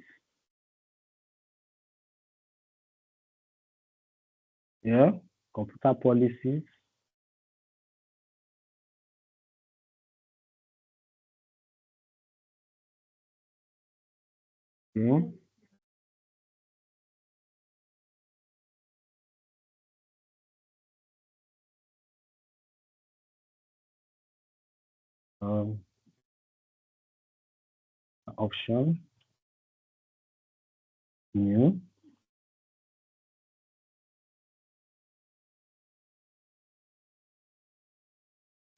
Speaker 1: Yeah, computer policies. Okay. Option, new.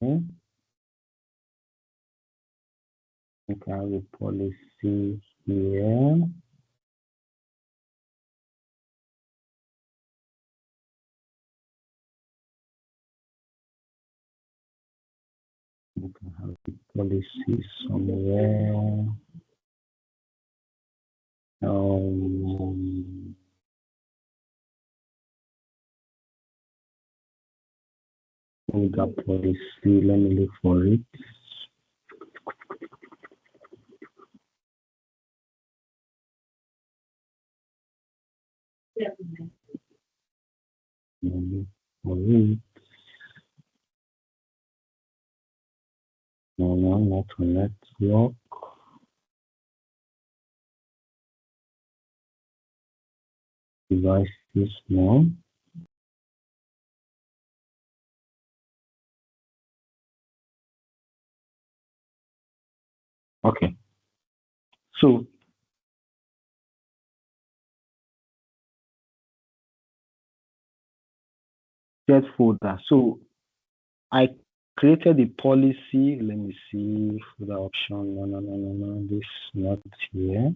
Speaker 1: Okay. We can have a policy here. We can have the policy somewhere. Legal policy. Let me look for it. No, not on network. Devices, no. Okay. So get folder. So I created a policy. Let me see folder option. No. This not here.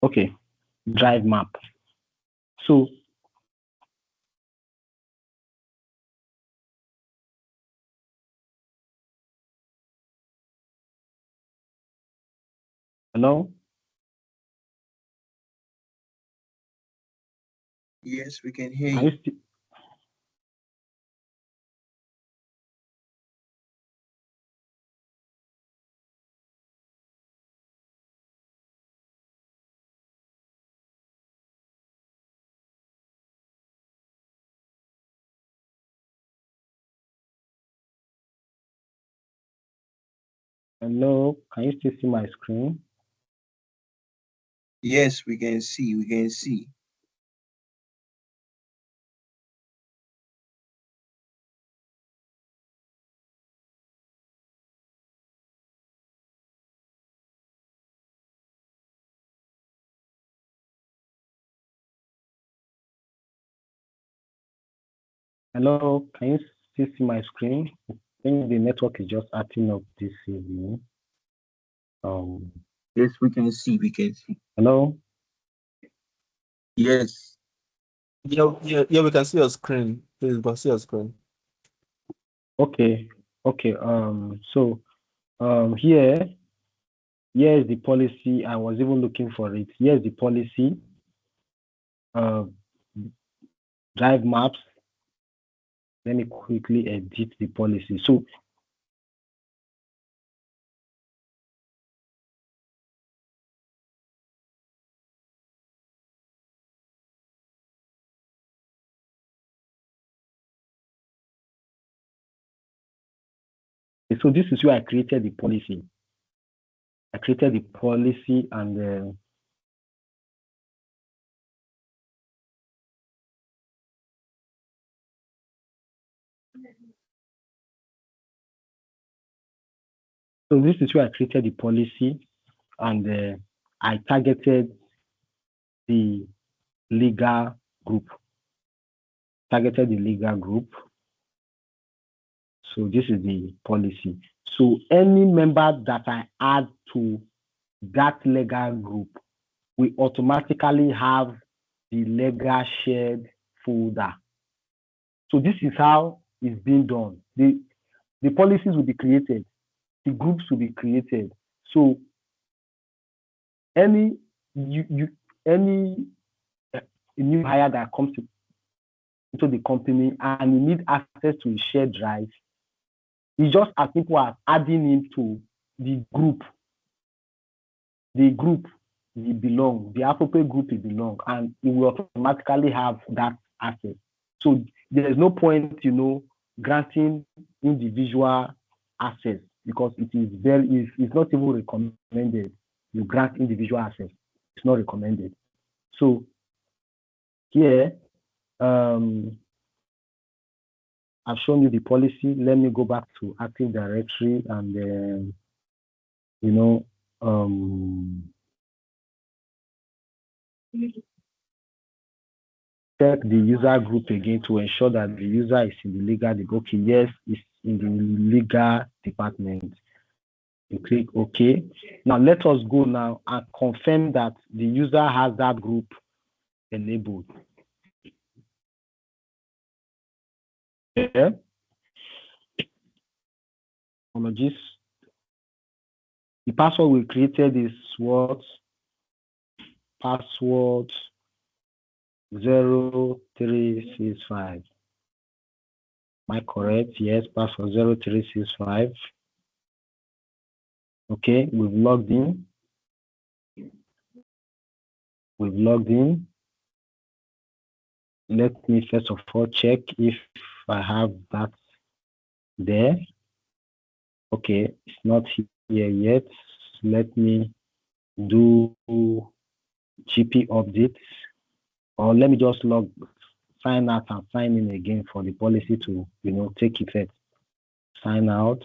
Speaker 1: Okay, drive map. So hello.
Speaker 2: Yes, we can hear
Speaker 1: Can
Speaker 2: you.
Speaker 1: you still? Hello, can you still see my screen?
Speaker 2: Yes, we can see. We can see.
Speaker 1: Hello, can you still see my screen? I think the network is just acting up this evening.
Speaker 2: Yes, we can see. We can see.
Speaker 1: Hello.
Speaker 2: Yes.
Speaker 4: Yeah, we can see your screen. Please, we can see your screen.
Speaker 1: Okay. So here is the policy. I was even looking for it. Here's the policy. Drive maps. Let me quickly edit the policy. So this is where I created the policy. I created the policy and so this is where I created the policy and I targeted the legal group. Targeted the legal group. So this is the policy. So any member that I add to that legal group will automatically have the legal shared folder. So this is how it's being done. The policies will be created, the groups will be created. So any any new hire that comes into the company and you need access to a shared drive, it's just as simple as adding him to the group he belong, the appropriate group he belong, and he will automatically have that access. So there is no point, granting individual access because it's not even recommended. You grant individual access. It's not recommended. So here, I've shown you the policy. Let me go back to Active Directory and then, check the user group again to ensure that the user is in the legal department. Okay, yes, it's in the legal department. You click OK. Now let us go now and confirm that the user has that group enabled. Yeah. Apologies. The password we created is what? Password 0365. Am I correct? Yes, password 0365. Okay, we've logged in. let me first of all check if I have that there. Okay, it's not here yet. Let me do GP updates, or let me just sign out and sign in again for the policy to, take effect. Sign out.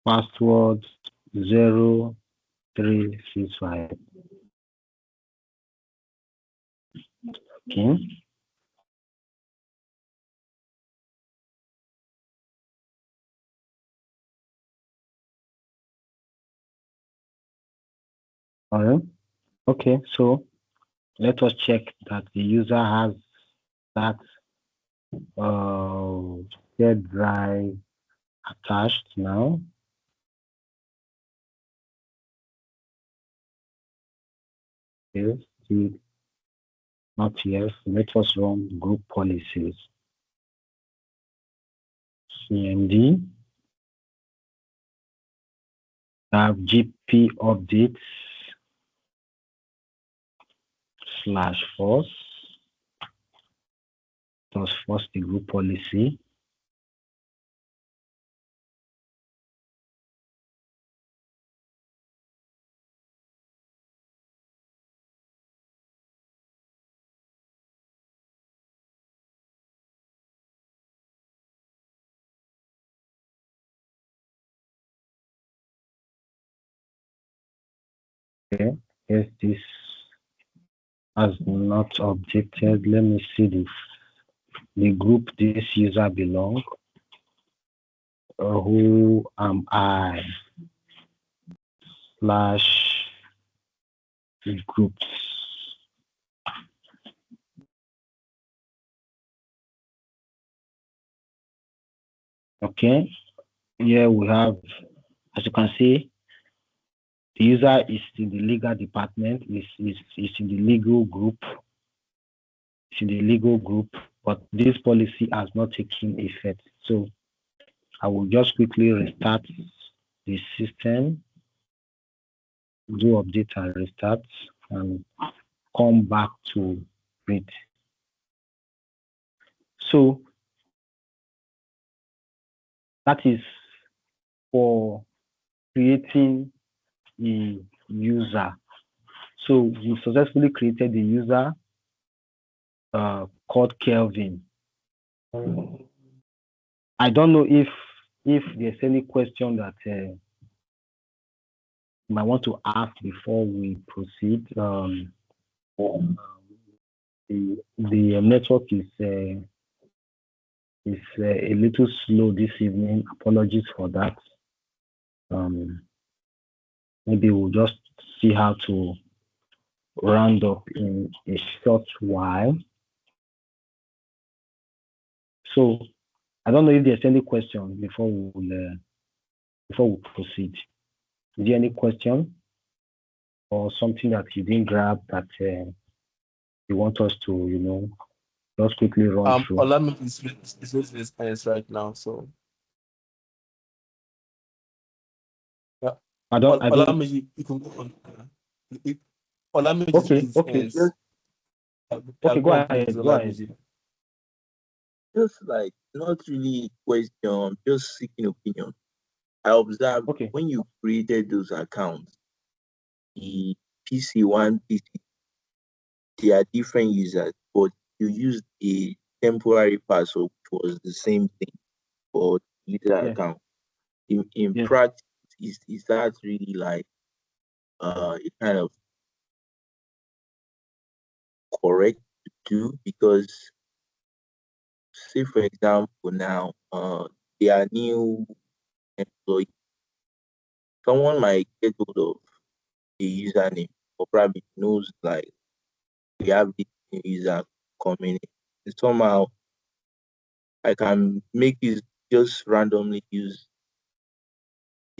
Speaker 1: Password 0365. Okay. All right. Okay, so let us check that the user has that shared drive attached now. Yes, not yes. Let us run group policies. CMD. Have GP updates /force. Let's force the group policy. Okay, yes, this has not updated. Let me see the group this user belong. Who am I? /groups. Okay, here we have, as you can see, the user is in the legal department, is in the legal group. It's in the legal group, but this policy has not taken effect. So I will just quickly restart the system, do update and restart, and come back to it. So that is for creating a user. So we successfully created the user called Kelvin. I don't know if there's any question that you might want to ask before we proceed. The network is a little slow this evening. Apologies for that. Maybe we'll just see how to round up in a short while. So I don't know if there's any question before we proceed. Is there any question or something that you didn't grab that you want us to, just quickly run through?
Speaker 4: Olamide is raising his hands right now, so yeah.
Speaker 1: I don't.
Speaker 4: Olamide, you can go on. Olamide is raising his hands.
Speaker 1: Okay, go ahead.
Speaker 4: Please,
Speaker 1: Go ahead.
Speaker 2: Just like not really question, just seeking opinion. I observed when you created those accounts, the PC1, PC, they are different users, but you used a temporary password, which was the same thing for the user account. In practice, is that really like a kind of correct to do? Because say for example now, they are new employee. Someone might get hold of the username or probably knows like we have this new user coming in. Somehow I can make it just randomly use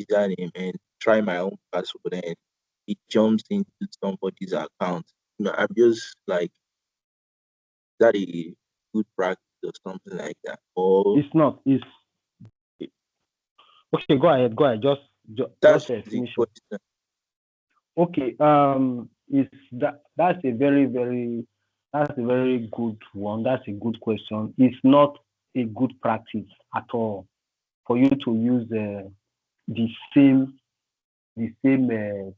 Speaker 2: username and try my own password and it jumps into somebody's account. I'm just like, that a good practice? or something like that? Or
Speaker 1: It's not. It's okay. Go ahead. Go ahead.
Speaker 2: that's
Speaker 1: Just
Speaker 2: the
Speaker 1: finish up.
Speaker 2: question.
Speaker 1: Okay. That's a very good one. That's a good question. It's not a good practice at all for you to use the same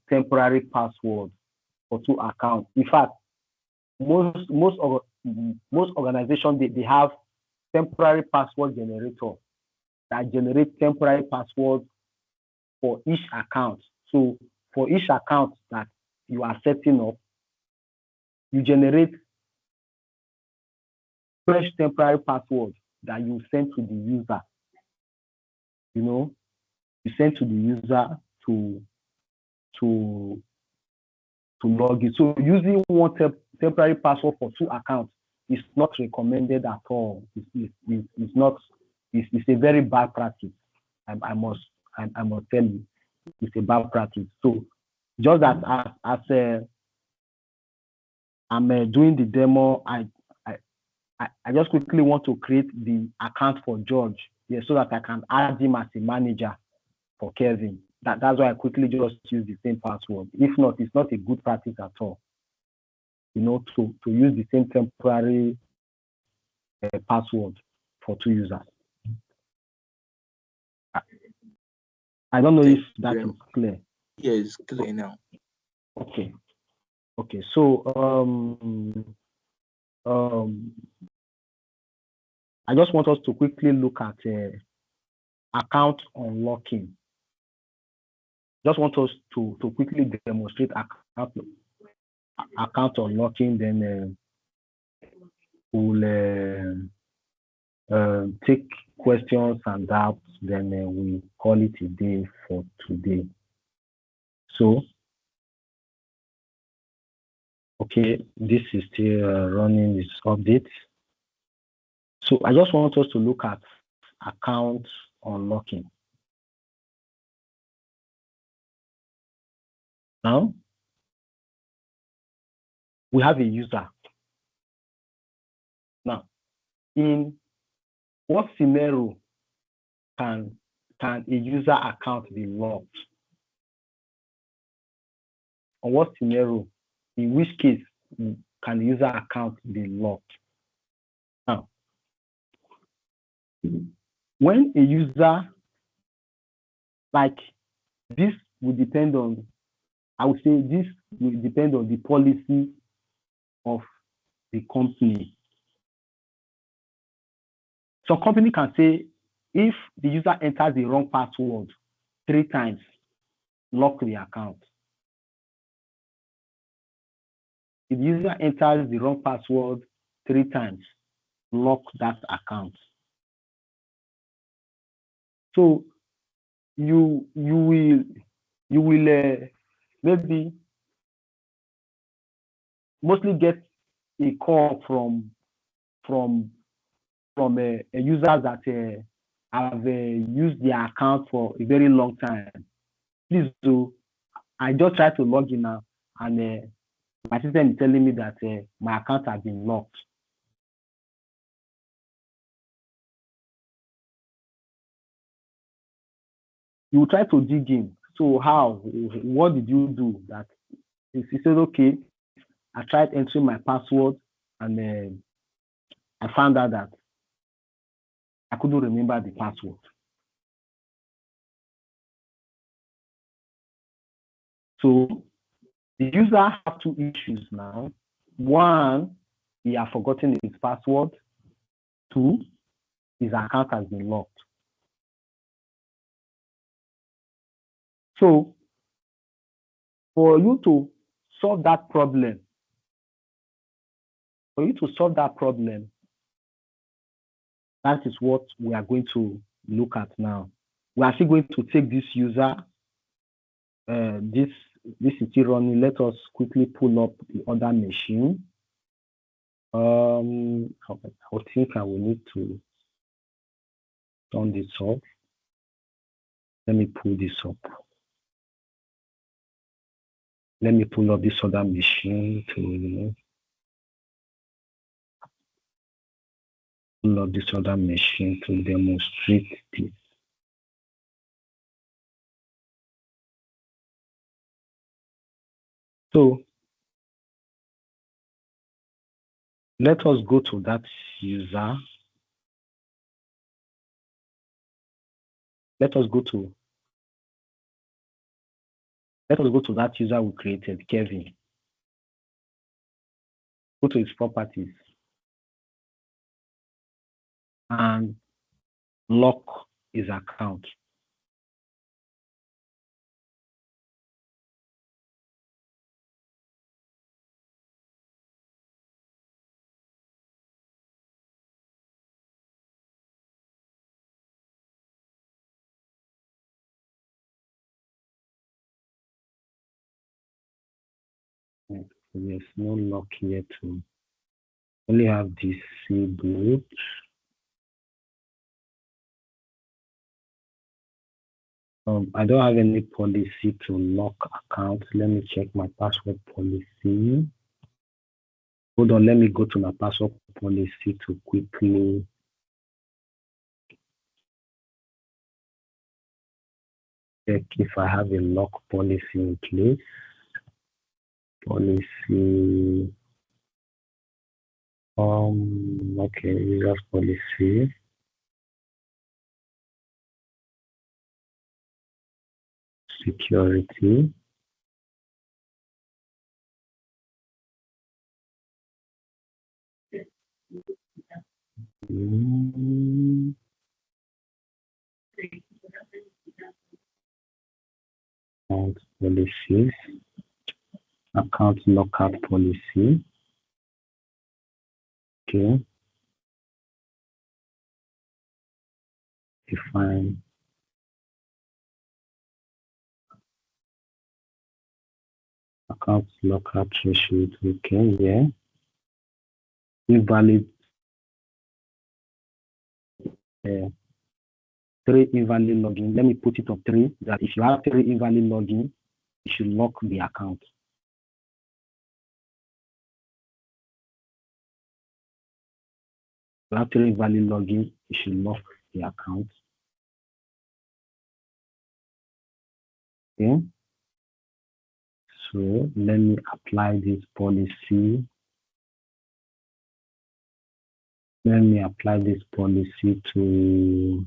Speaker 1: temporary password for two accounts. In fact, most organizations they have temporary password generator that generate temporary passwords for each account. So for each account that you are setting up, you generate fresh temporary password that you send to the user. You know, you send to the user to log in. So using one temporary password for two accounts is not recommended at all. It's not. It's a very bad practice. I must tell you, it's a bad practice. So just as I'm doing the demo, I just quickly want to create the account for George, so that I can add him as a manager for Kevin. That's why I quickly just use the same password. If not, it's not a good practice at all. To use the same temporary password for two users. I don't know if that is clear.
Speaker 2: Yeah, it's clear now.
Speaker 1: Okay. So I just want us to quickly look at account unlocking. Just want us to quickly demonstrate account unlocking, then we'll take questions and doubts, then we call it a day for today. So, okay, this is still running this update. So I just want us to look at account unlocking. Now, we have a user. Now, in what scenario can a user account be locked? Or what scenario, in which case can the user account be locked? Now, when a user, like this will depend on, I would say this will depend on the policy of the company. Some company can say if the user enters the wrong password 3 times, lock the account. If the user enters the wrong password 3 times, lock that account. So you will maybe mostly get a call from a user that have used their account for a very long time. Please do. I just tried to log in now, and my system is telling me that my account has been locked. You try to dig in. So how? What did you do? That he said, okay, I tried entering my password, and I found out that I couldn't remember the password. So the user have 2 issues now. One, he has forgotten his password. 2, his account has been locked. So for you to solve that problem, that is what we are going to look at now. We are still going to take this user. This is still running. Let us quickly pull up the other machine. I think I will need to turn this off. Let me pull this up. Let me pull up this other machine to Load this other machine to demonstrate this. So let us go to that user. Let us go to that user we created, Kevin. Go to his properties and lock his account. There's no lock here to only have disabled. I don't have any policy to lock accounts. Let me check my password policy. Hold on, let me go to my password policy to quickly check if I have a lock policy in place. Policy. Okay, user policy. Security. Account policies. Account lockout policy. Okay. Define account lockout threshold. Okay, yeah. Invalid. 3 invalid login. Let me put it on 3. That if you have 3 invalid login, you should lock the account. If you have 3 invalid login, you should lock the account. Okay. So let me apply this policy. Let me apply this policy to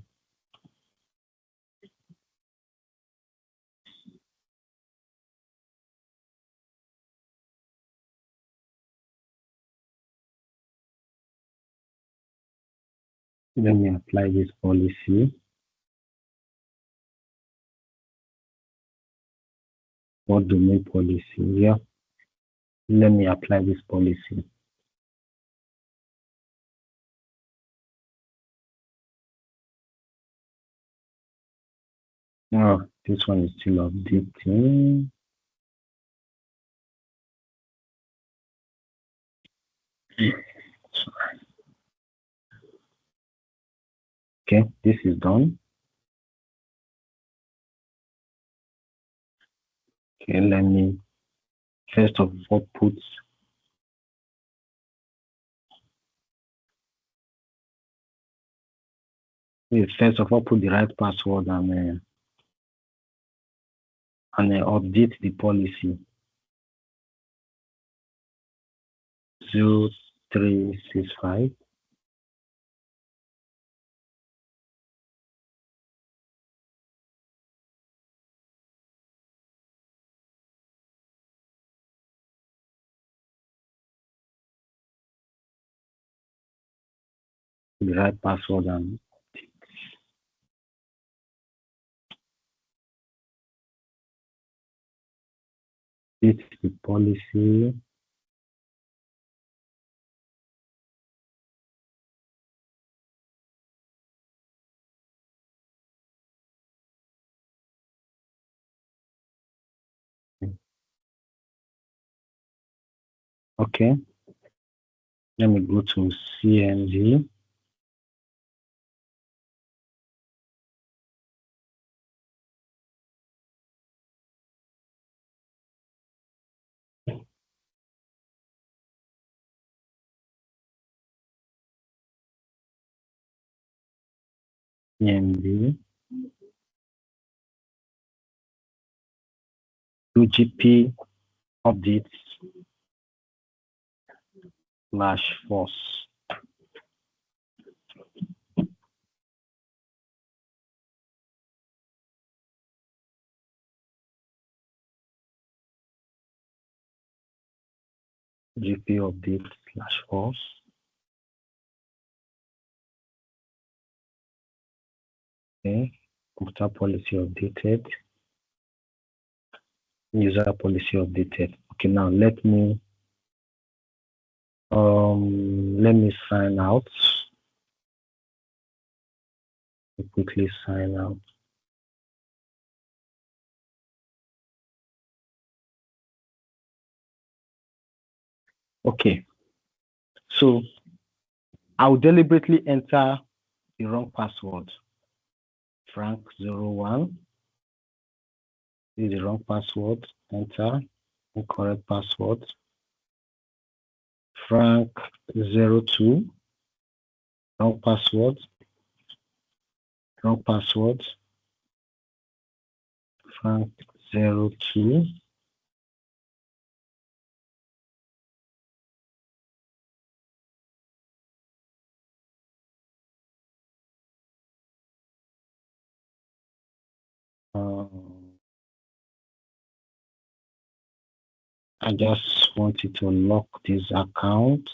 Speaker 1: let me apply this policy for domain policy. Yeah. Let me apply this policy. Oh, this one is still updating. Okay, this is done. Okay, let me first of all put the right password and update the policy 0365. The right password and update the policy. Okay, let me go to CMD. EMB, UGP updates / force. GP update / force. Okay, computer policy updated. User policy updated. Okay, now let me sign out. Quickly sign out. Okay, so I'll deliberately enter the wrong password. Frank01 is the wrong password. Enter incorrect password. Frank02, wrong password. Wrong password. Frank02. I just wanted to lock this account.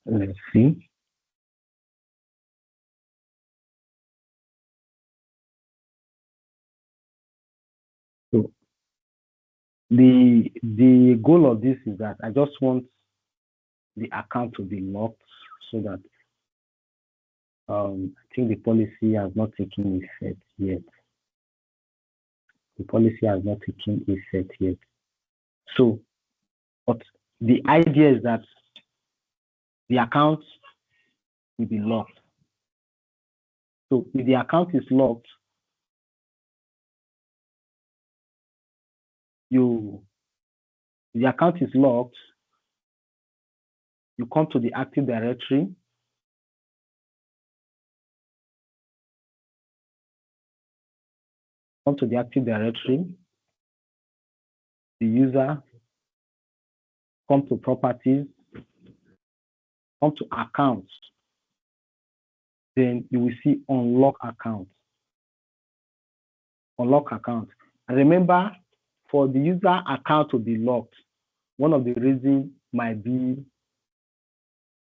Speaker 1: Let's see. So the goal of this is that I just want the account to be locked so that I think the policy has not taken effect yet. The policy has not taken effect yet. So, but the idea is that the account will be locked. So if the account is locked, the account is locked, you come to the Active Directory. Come to the Active Directory, the user, come to Properties, come to Accounts. Then you will see Unlock Account. Unlock Account. And remember, for the user account to be locked, one of the reasons might be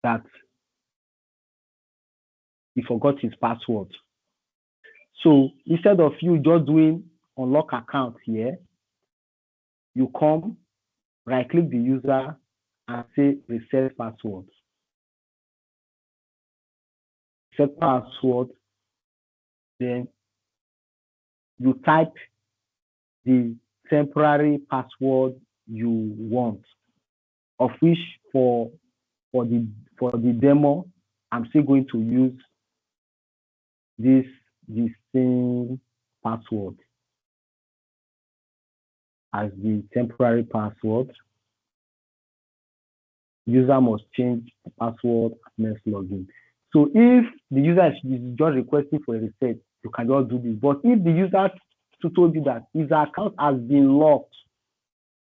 Speaker 1: that he forgot his password. So instead of you just doing unlock account here, you come, right-click the user and say reset password. Reset password, then you type the temporary password you want, of which for the demo, I'm still going to use this same password as the temporary password. User must change the password next login. So if the user is just requesting for a reset, you can just do this. But if the user told you that his account has been locked,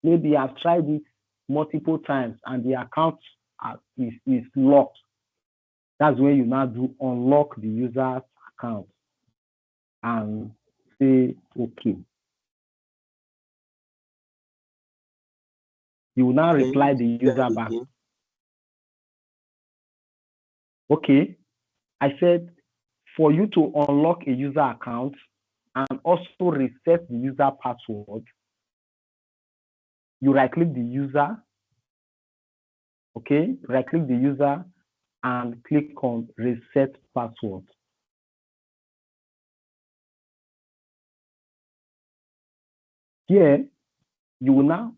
Speaker 1: maybe you have tried it multiple times and the account is locked, that's when you now do unlock the user's account and say okay. You will now reply the user back. Okay, I said for you to unlock a user account and also reset the user password, you right-click the user, okay? Right-click the user and click on reset password. Here, you will now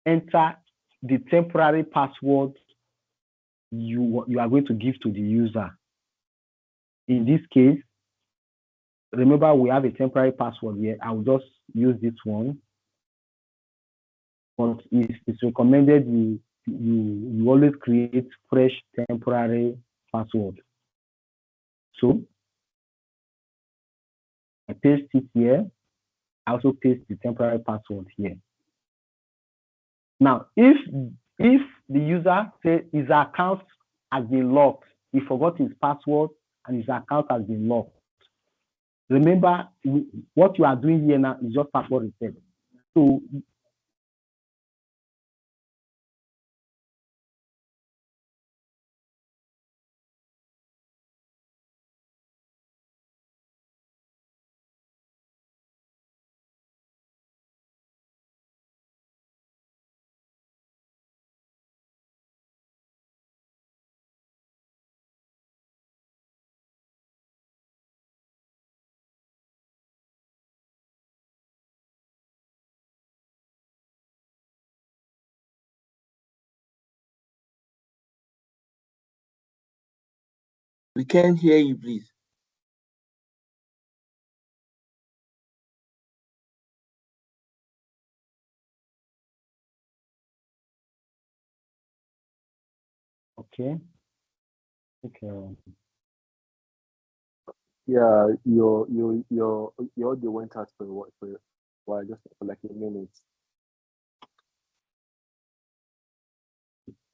Speaker 1: enter the temporary password you are going to give to the user. In this case, remember we have a temporary password here. I will just use this one, but it's recommended you always create fresh temporary password. So I paste it here. I also paste the temporary password here. Now, if the user says his account has been locked, he forgot his password and his account has been locked, remember what you are doing here now is just password reset. So
Speaker 2: We can't hear you, please.
Speaker 1: okay.
Speaker 4: Yeah, your audio went out for a while, just for like a minute.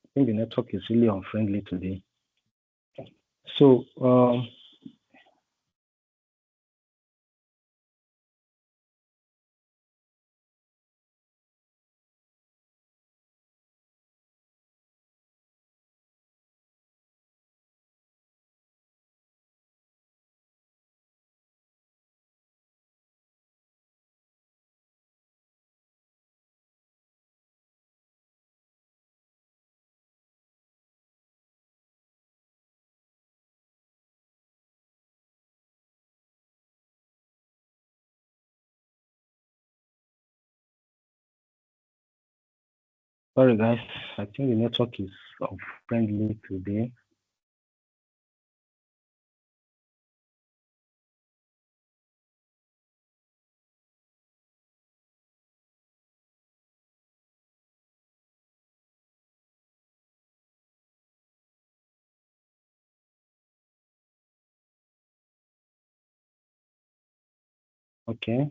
Speaker 1: I think the network is really unfriendly today. So sorry guys, I think the network is unfriendly today. Okay.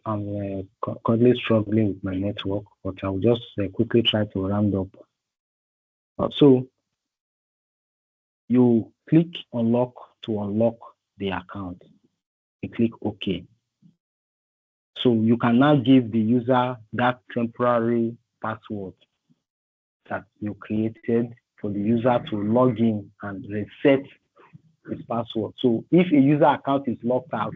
Speaker 1: I'm currently struggling with my network, but I'll just quickly try to round up. So you click unlock to unlock the account. You click OK. So you can now give the user that temporary password that you created for the user to log in and reset his password. So if a user account is locked out,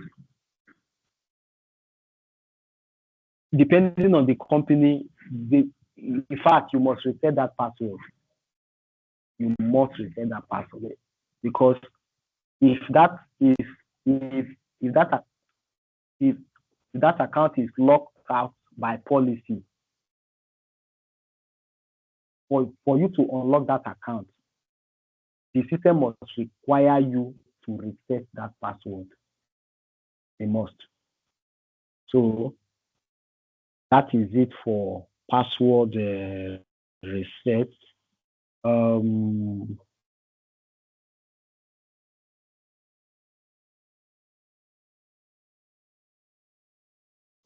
Speaker 1: depending on the company, in fact, you must reset that password. You must reset that password because if that is if that if that account is locked out by policy, for you to unlock that account, the system must require you to reset that password. They must. So that is it for password reset. Um,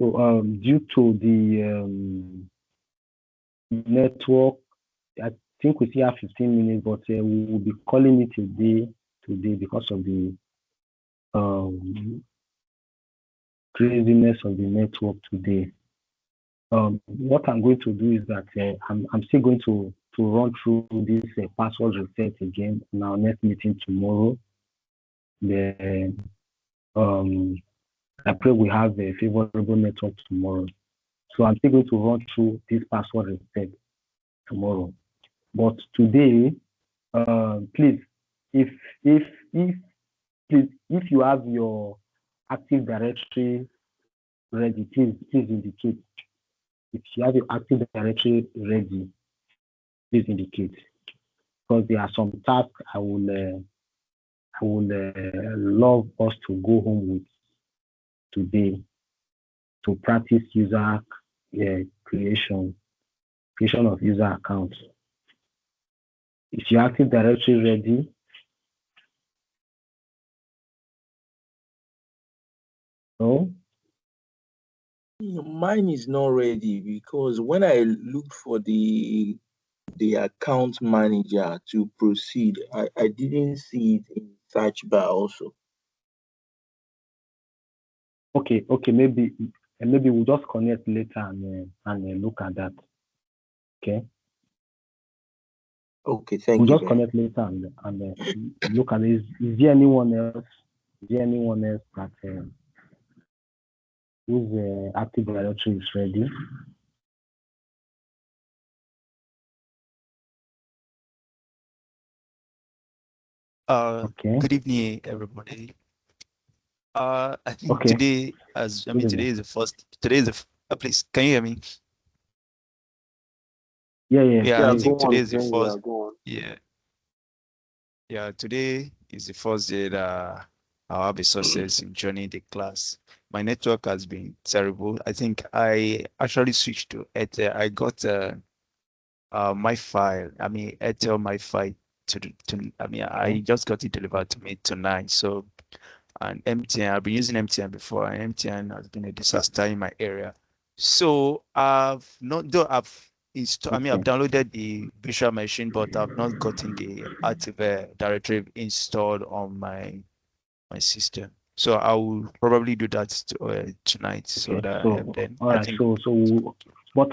Speaker 1: so due to the network, I think we still have 15 minutes, but we will be calling it a day today because of the craziness of the network today. What I'm going to do is that I'm still going to run through this password reset again in our next meeting tomorrow. Then I pray we have a favorable network tomorrow. So I'm still going to run through this password reset tomorrow. But today, please, if you have your Active Directory ready, please indicate. if you have your Active Directory ready, please indicate. Because there are some tasks I would love us to go home with today to practice user creation of user accounts. Is your Active Directory ready? No?
Speaker 2: Mine is not ready because when I looked for the account manager to proceed, I didn't see it in search bar also.
Speaker 1: Okay, maybe we'll just connect later and look at that. Okay.
Speaker 2: Okay, thank
Speaker 1: We'll
Speaker 2: you.
Speaker 1: just connect later and look at it. Is there anyone else? Is there anyone else that whose Active Directory is ready? Okay.
Speaker 5: Good evening, everybody. I think
Speaker 1: Okay.
Speaker 5: today, today is the first. Today is the. Please, can you hear me?
Speaker 1: Yeah.
Speaker 5: I think today is the first.
Speaker 4: Go on.
Speaker 5: Yeah. Today is the first day that I'll have a success in joining the class. My network has been terrible. I think I actually switched to Airtel. I got my file. Airtel my file I just got it delivered to me tonight. So, and MTN, I've been using MTN before, and MTN has been a disaster in my area. So I've not though I've installed.
Speaker 1: Okay.
Speaker 5: I've downloaded the virtual machine, but I've not gotten the Active Directory installed on my system. So I will probably do that tonight. So
Speaker 1: Okay.
Speaker 5: that
Speaker 1: So
Speaker 5: then
Speaker 1: all
Speaker 5: I
Speaker 1: right.
Speaker 5: think
Speaker 1: But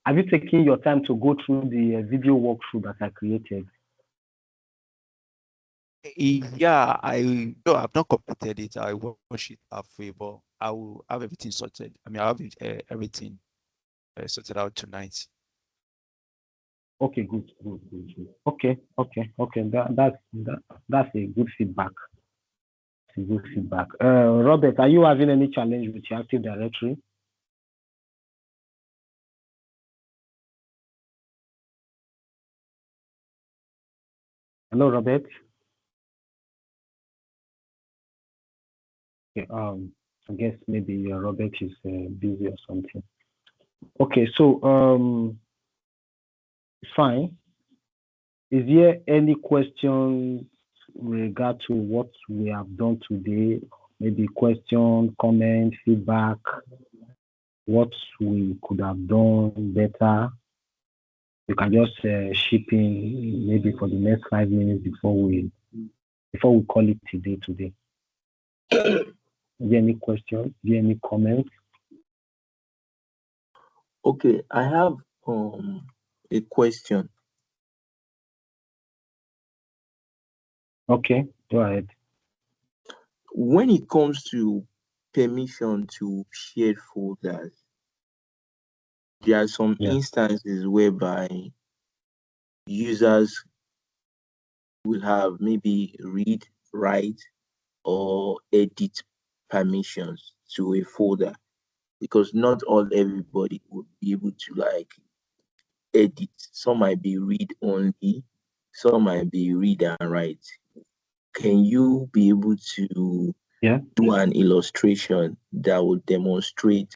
Speaker 1: have you taken your time to go through the video walkthrough that I created?
Speaker 5: yeah, I've not completed it. I will watch it halfway, but I will have everything sorted. I'll have everything sorted out tonight.
Speaker 1: Okay, good. Okay. That's a good feedback. Robert, are you having any challenge with your Active Directory? Hello, Robert. Okay, I guess maybe Robert is busy or something. Okay, so it's fine. Is there any questions regard to what we have done today? Maybe question, comment, feedback, what we could have done better? You can just ship in maybe for the next 5 minutes before we call it today. Is there any questions? Is there any comments?
Speaker 2: Okay, I have a question.
Speaker 1: Okay, go ahead.
Speaker 2: When it comes to permission to shared folders, there are some instances whereby users will have maybe read, write, or edit permissions to a folder, because not everybody would be able to edit. Some might be read only, some might be read and write. Can you be able to do an illustration that will demonstrate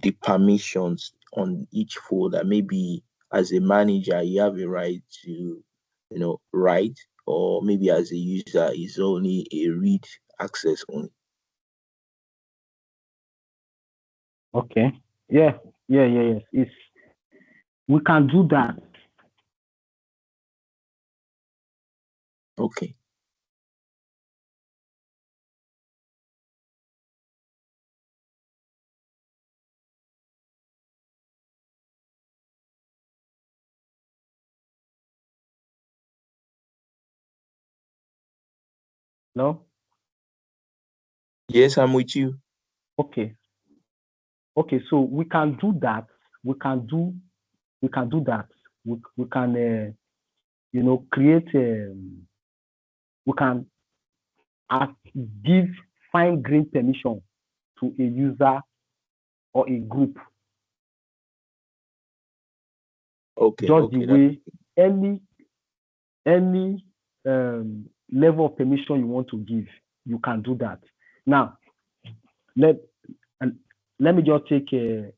Speaker 2: the permissions on each folder? Maybe as a manager, you have a right to, write, or maybe as a user, is only a read access only.
Speaker 1: Okay. Yes. We can do that.
Speaker 2: Okay.
Speaker 1: No?
Speaker 2: Yes, I'm with you.
Speaker 1: Okay, so we can do that. We can do that. We can create we can give fine grained permission to a user or a group.
Speaker 2: Okay.
Speaker 1: Just
Speaker 2: Okay.
Speaker 1: the way any level of permission you want to give, you can do that. Now, let me just take 3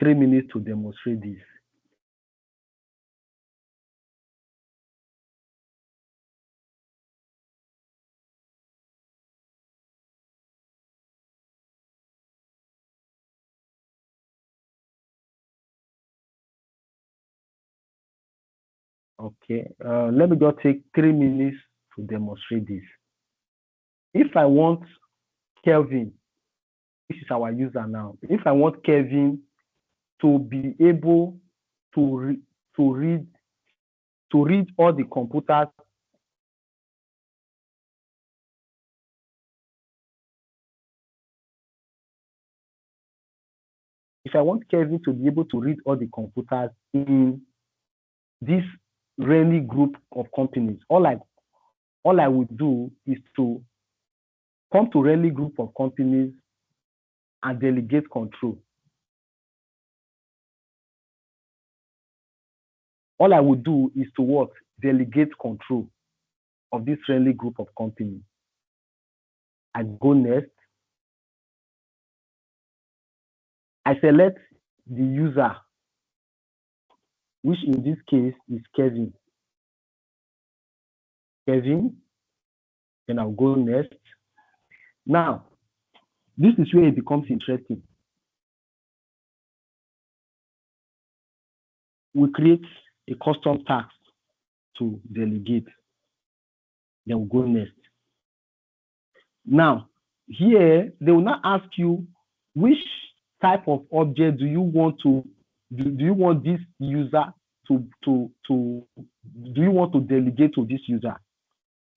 Speaker 1: minutes to demonstrate this. Okay, let me just take 3 minutes to demonstrate this. If I want Kelvin, this is our user now. If I want Kelvin to be able to read all the computers if I want Kelvin to be able to read all the computers in this Renly group of companies, all I would do is to come to Renly group of companies and delegate control. All I would do is to what? Delegate control of this Renly group of companies. I go next. I select the user, which in this case is Kevin. Then I'll go next. Now, this is where it becomes interesting. We create a custom task to delegate. Then we'll go next. Now, here, they will not ask you which type of object do you want this user do you want to delegate to this user?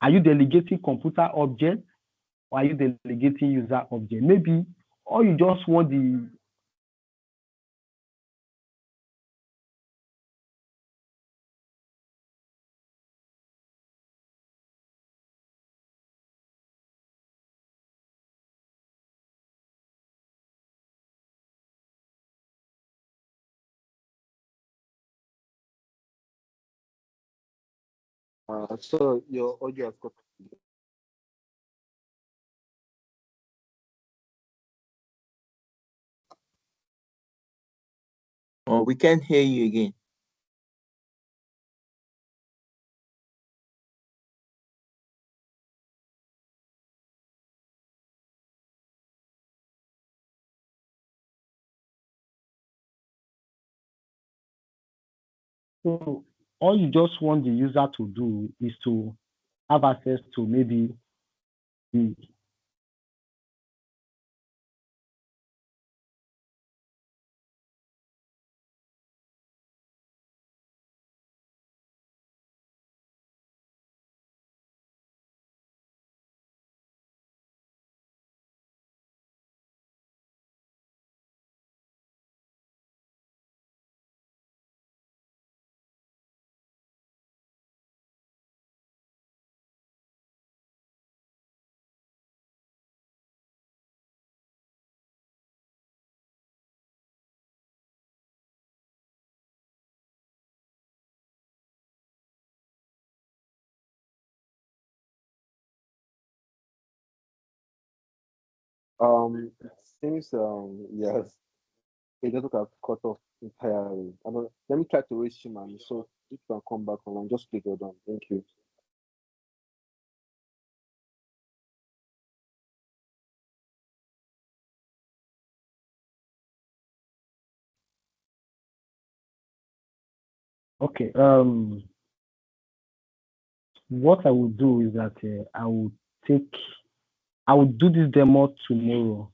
Speaker 1: Are you delegating computer object or are you delegating user object? Maybe, or you just want the
Speaker 4: So your audio has got.
Speaker 2: Oh, we can't hear you again.
Speaker 1: so all you just want the user to do is to have access to maybe the
Speaker 4: It seems yes, it doesn't have cut off entirely. Let me try to reach him, and so if you can come back online, just click hold on. Thank you.
Speaker 1: okay. What I will do is that I will do this demo tomorrow.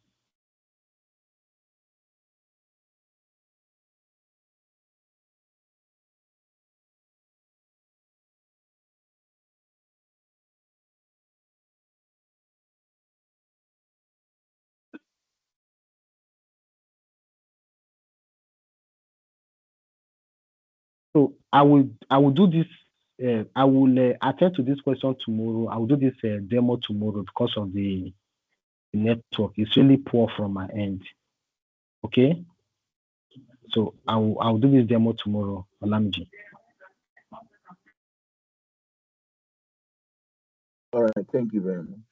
Speaker 1: So I will do this. I will attend to this question tomorrow. I will do this demo tomorrow because of the the network. It's really poor from my end. Okay, so I'll do this demo tomorrow, Olamji.
Speaker 2: All right, thank you very much.